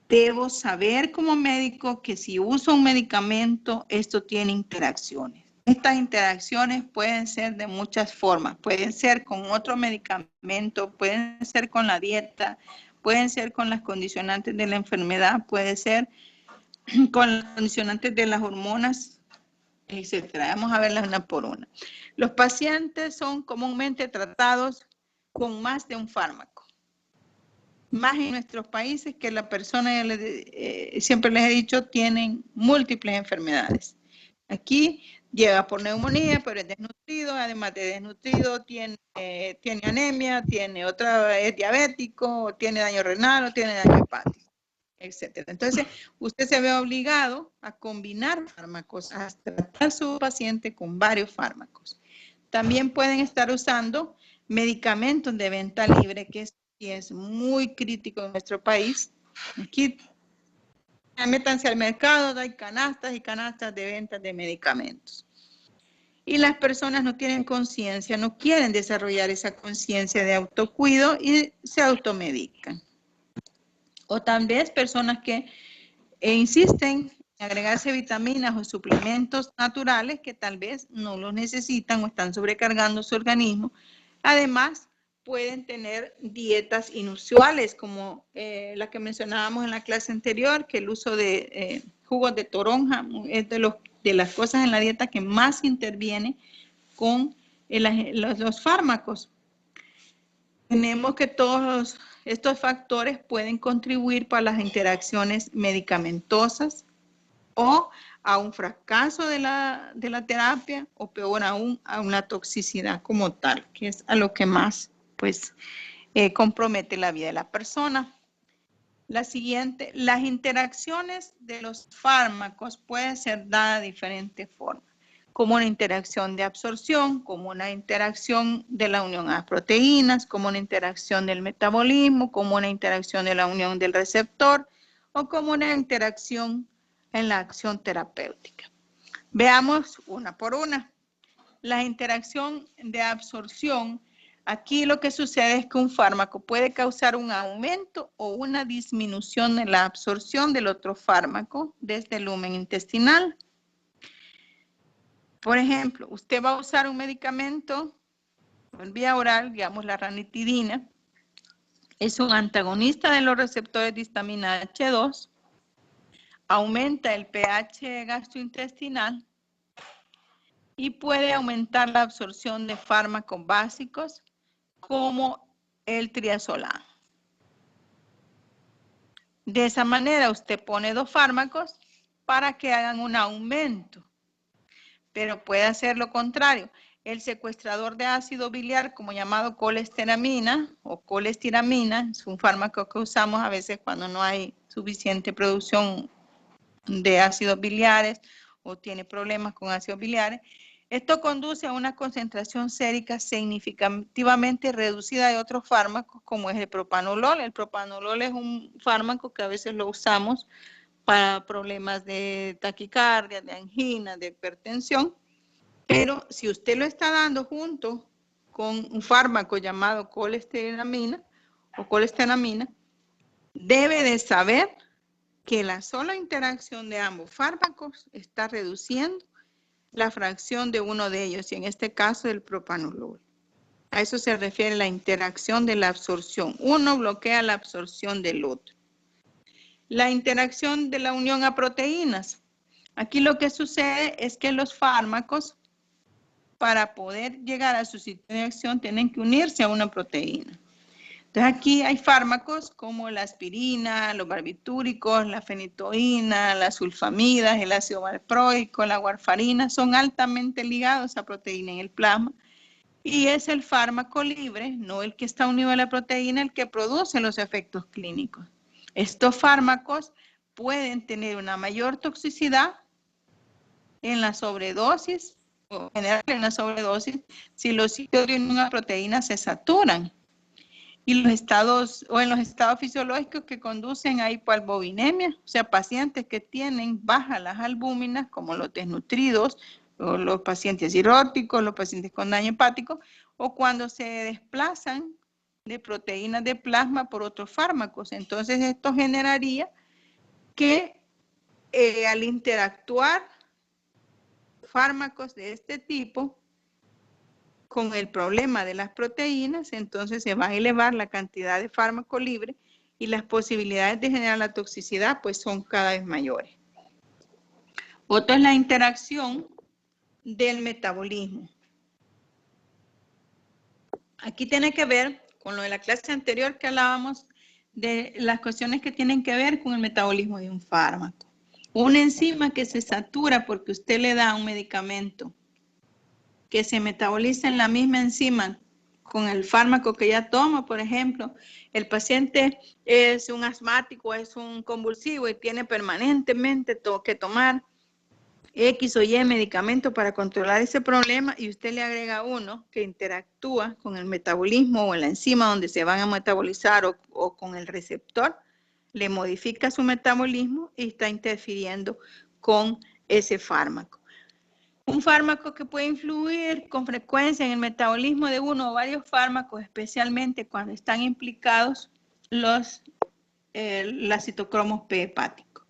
Debo saber como médico que si uso un medicamento, esto tiene interacciones. Estas interacciones pueden ser de muchas formas. Pueden ser con otro medicamento, pueden ser con la dieta, pueden ser con las condicionantes de la enfermedad, puede ser con las condicionantes de las hormonas, etcétera. Vamos a verlas una por una. Los pacientes son comúnmente tratados con más de un fármaco. Más en nuestros países, que la persona, siempre les he dicho, tienen múltiples enfermedades. Aquí llega por neumonía, pero es desnutrido, además de desnutrido, tiene anemia, es diabético, tiene daño renal o tiene daño hepático, etcétera. Entonces, usted se ve obligado a combinar fármacos, a tratar a su paciente con varios fármacos. También pueden estar usando medicamentos de venta libre, que es muy crítico en nuestro país. Aquí, métanse al mercado, hay canastas y canastas de ventas de medicamentos. Y las personas no tienen conciencia, no quieren desarrollar esa conciencia de autocuido y se automedican. O tal vez personas que insisten en agregarse vitaminas o suplementos naturales que tal vez no los necesitan o están sobrecargando su organismo. Además, pueden tener dietas inusuales, como la que mencionábamos en la clase anterior, que el uso de jugos de toronja es de las cosas en la dieta que más interviene con los fármacos. Tenemos que todos estos factores pueden contribuir para las interacciones medicamentosas o a un fracaso de la terapia, o peor aún, a una toxicidad como tal, que es a lo que más pues compromete la vida de la persona. La siguiente, las interacciones de los fármacos pueden ser dadas de diferentes formas, como una interacción de absorción, como una interacción de la unión a las proteínas, como una interacción del metabolismo, como una interacción de la unión del receptor, o como una interacción en la acción terapéutica. Veamos una por una. La interacción de absorción, aquí lo que sucede es que un fármaco puede causar un aumento o una disminución en la absorción del otro fármaco desde el lumen intestinal. Por ejemplo, usted va a usar un medicamento en vía oral, digamos la ranitidina, es un antagonista de los receptores de histamina H2, aumenta el pH gastrointestinal y puede aumentar la absorción de fármacos básicos como el triazolán. De esa manera usted pone dos fármacos para que hagan un aumento, pero puede hacer lo contrario. El secuestrador de ácido biliar, como llamado colesteramina o colestiramina, es un fármaco que usamos a veces cuando no hay suficiente producción de ácidos biliares o tiene problemas con ácidos biliares. Esto conduce a una concentración sérica significativamente reducida de otros fármacos, como es el propanolol. El propanolol es un fármaco que a veces lo usamos para problemas de taquicardia, de angina, de hipertensión. Pero si usted lo está dando junto con un fármaco llamado colesteramina o colestenamina, debe de saber que la sola interacción de ambos fármacos está reduciendo la fracción de uno de ellos, y en este caso el propanolol. A eso se refiere la interacción de la absorción. Uno bloquea la absorción del otro. La interacción de la unión a proteínas. Aquí lo que sucede es que los fármacos, para poder llegar a su sitio de acción, tienen que unirse a una proteína. Entonces aquí hay fármacos como la aspirina, los barbitúricos, la fenitoína, las sulfamidas, el ácido valproico, la warfarina, son altamente ligados a proteína en el plasma, y es el fármaco libre, no el que está unido a la proteína, el que produce los efectos clínicos. Estos fármacos pueden tener una mayor toxicidad en la sobredosis, o generar una sobredosis, si los sitios de unión a proteína se saturan. Y los estados, o en los estados fisiológicos que conducen a hipoalbuminemia, o sea, pacientes que tienen bajas las albúminas, como los desnutridos, o los pacientes cirróticos, los pacientes con daño hepático, o cuando se desplazan de proteínas de plasma por otros fármacos. Entonces, esto generaría que al interactuar fármacos de este tipo con el problema de las proteínas, entonces se va a elevar la cantidad de fármaco libre y las posibilidades de generar la toxicidad pues son cada vez mayores. Otra es la interacción del metabolismo. Aquí tiene que ver con lo de la clase anterior que hablábamos de las cuestiones que tienen que ver con el metabolismo de un fármaco. Una enzima que se satura porque usted le da un medicamento que se metaboliza en la misma enzima con el fármaco que ya toma. Por ejemplo, el paciente es un asmático, es un convulsivo y tiene permanentemente que tomar X o Y medicamento para controlar ese problema, y usted le agrega uno que interactúa con el metabolismo o en la enzima donde se van a metabolizar o con el receptor, le modifica su metabolismo y está interfiriendo con ese fármaco. Un fármaco que puede influir con frecuencia en el metabolismo de uno o varios fármacos, especialmente cuando están implicados los citocromos P hepáticos.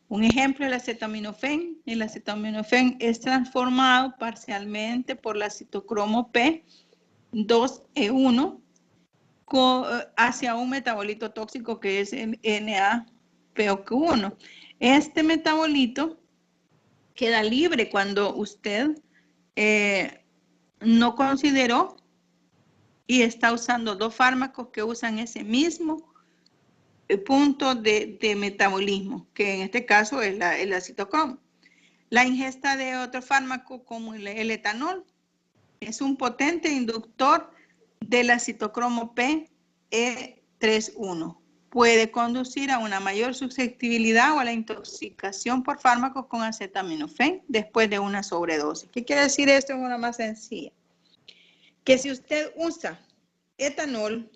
Un ejemplo es el acetaminofén. El acetaminofén es transformado parcialmente por la citocromo P2E1 hacia un metabolito tóxico que es el NAPOQ1. Este metabolito queda libre cuando usted no consideró y está usando dos fármacos que usan ese mismo punto de metabolismo, que en este caso es la citocromo. La ingesta de otro fármaco como el etanol es un potente inductor de la citocromo P3.1. Puede conducir a una mayor susceptibilidad o a la intoxicación por fármacos con acetaminofén después de una sobredosis. ¿Qué quiere decir esto en una más sencilla? Que si usted usa etanol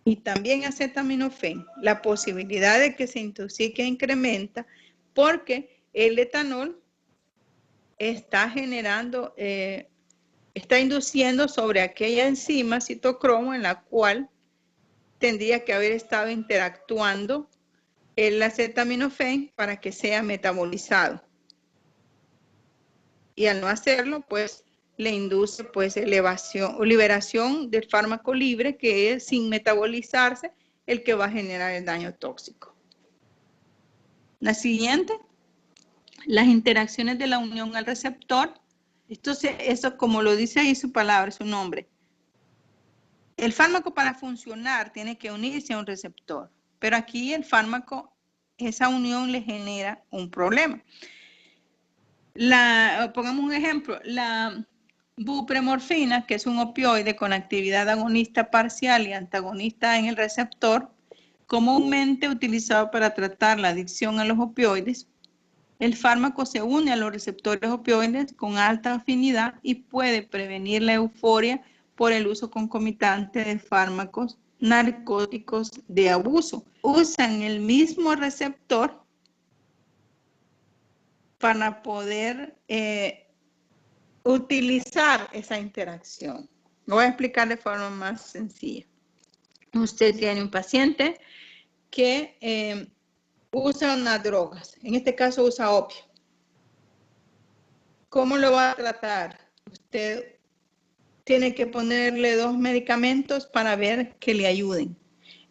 y también acetaminofén, la posibilidad de que se intoxique incrementa porque el etanol está generando, está induciendo sobre aquella enzima citocromo en la cual tendría que haber estado interactuando el acetaminofén para que sea metabolizado. Y al no hacerlo, pues le induce pues liberación del fármaco libre, que es sin metabolizarse el que va a generar el daño tóxico. La siguiente, las interacciones de la unión al receptor. Eso como lo dice ahí su palabra, su nombre. El fármaco para funcionar tiene que unirse a un receptor, pero aquí el fármaco, esa unión le genera un problema. Pongamos un ejemplo, la bupremorfina, que es un opioide con actividad agonista parcial y antagonista en el receptor, comúnmente utilizado para tratar la adicción a los opioides, El fármaco se une a los receptores opioides con alta afinidad y puede prevenir la euforia por el uso concomitante de fármacos narcóticos de abuso. Usan el mismo receptor para poder utilizar esa interacción. Lo voy a explicar de forma más sencilla. Usted tiene un paciente que usa unas drogas, en este caso usa opio. ¿Cómo lo va a tratar? Usted tiene que ponerle 2 medicamentos para ver que le ayuden.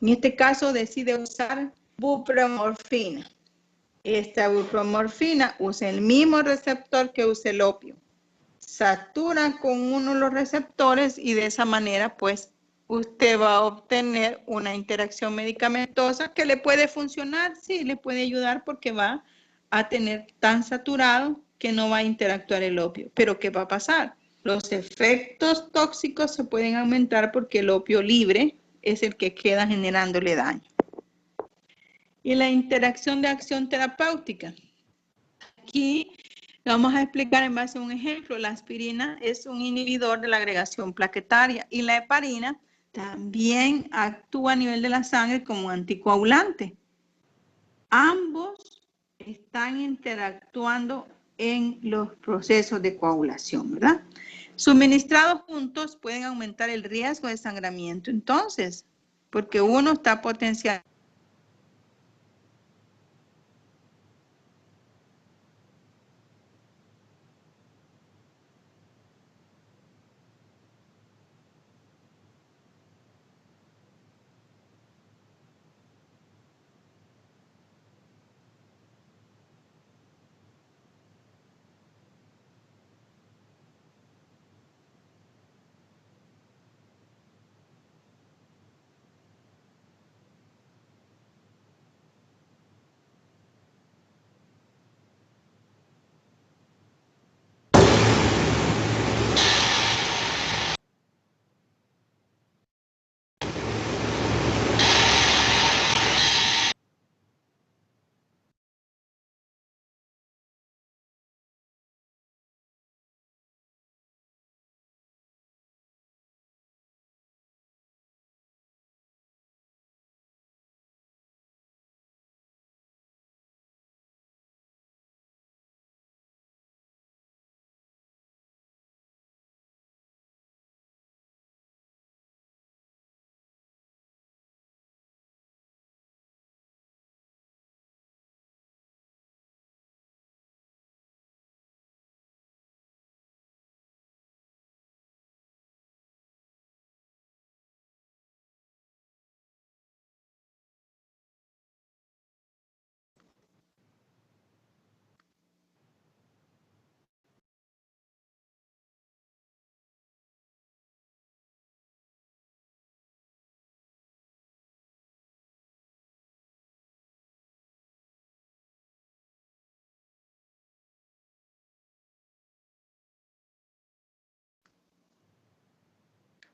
En este caso decide usar buprenorfina. Esta buprenorfina usa el mismo receptor que usa el opio. Satura con uno de los receptores y de esa manera pues usted va a obtener una interacción medicamentosa que le puede funcionar, sí, le puede ayudar porque va a tener tan saturado que no va a interactuar el opio. Pero ¿qué va a pasar? Los efectos tóxicos se pueden aumentar porque el opio libre es el que queda generándole daño. Y la interacción de acción terapéutica. Aquí vamos a explicar en base a un ejemplo. La aspirina es un inhibidor de la agregación plaquetaria y la heparina también actúa a nivel de la sangre como anticoagulante. Ambos están interactuando en los procesos de coagulación, ¿verdad? Suministrados juntos pueden aumentar el riesgo de sangramiento. Entonces, porque uno está potencial.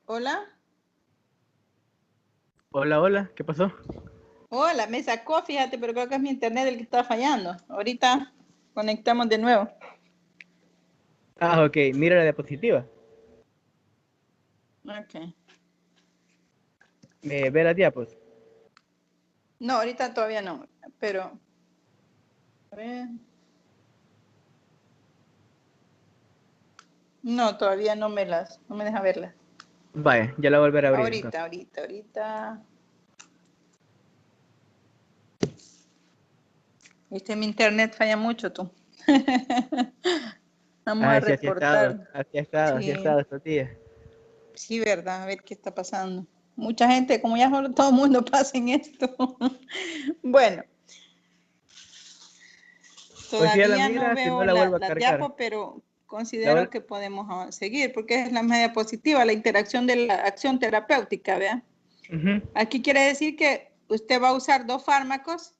Hola. Hola, hola, ¿qué pasó? Hola, me sacó, fíjate, pero creo que es mi internet el que está fallando. Ahorita conectamos de nuevo. Ah, ok, mira la diapositiva. Ok. Ve las diapos. No, ahorita todavía no, pero... A ver. No, todavía no me deja verlas. Vaya, ya la volveré a abrir entonces. Ahorita. Viste, mi internet falla mucho, tú. Vamos a Ay, sí, así ha estado, reportar. así ha estado, así ha Sí, estado estos días. sí, verdad, a ver qué está pasando. Mucha gente, como ya todo el mundo pasa en esto. Bueno, Pues sí, a la todavía no mira, si no veo la vuelvo a la cargar. diapo, pero La considero vuel- que podemos seguir, porque es la media positiva, la interacción de la acción terapéutica, ¿vea? Ujú. Aquí quiere decir que usted va a usar 2 fármacos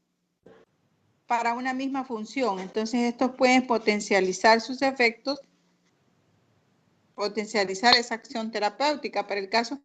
para una misma función. Entonces, estos pueden potencializar sus efectos, potencializar esa acción terapéutica. Para el caso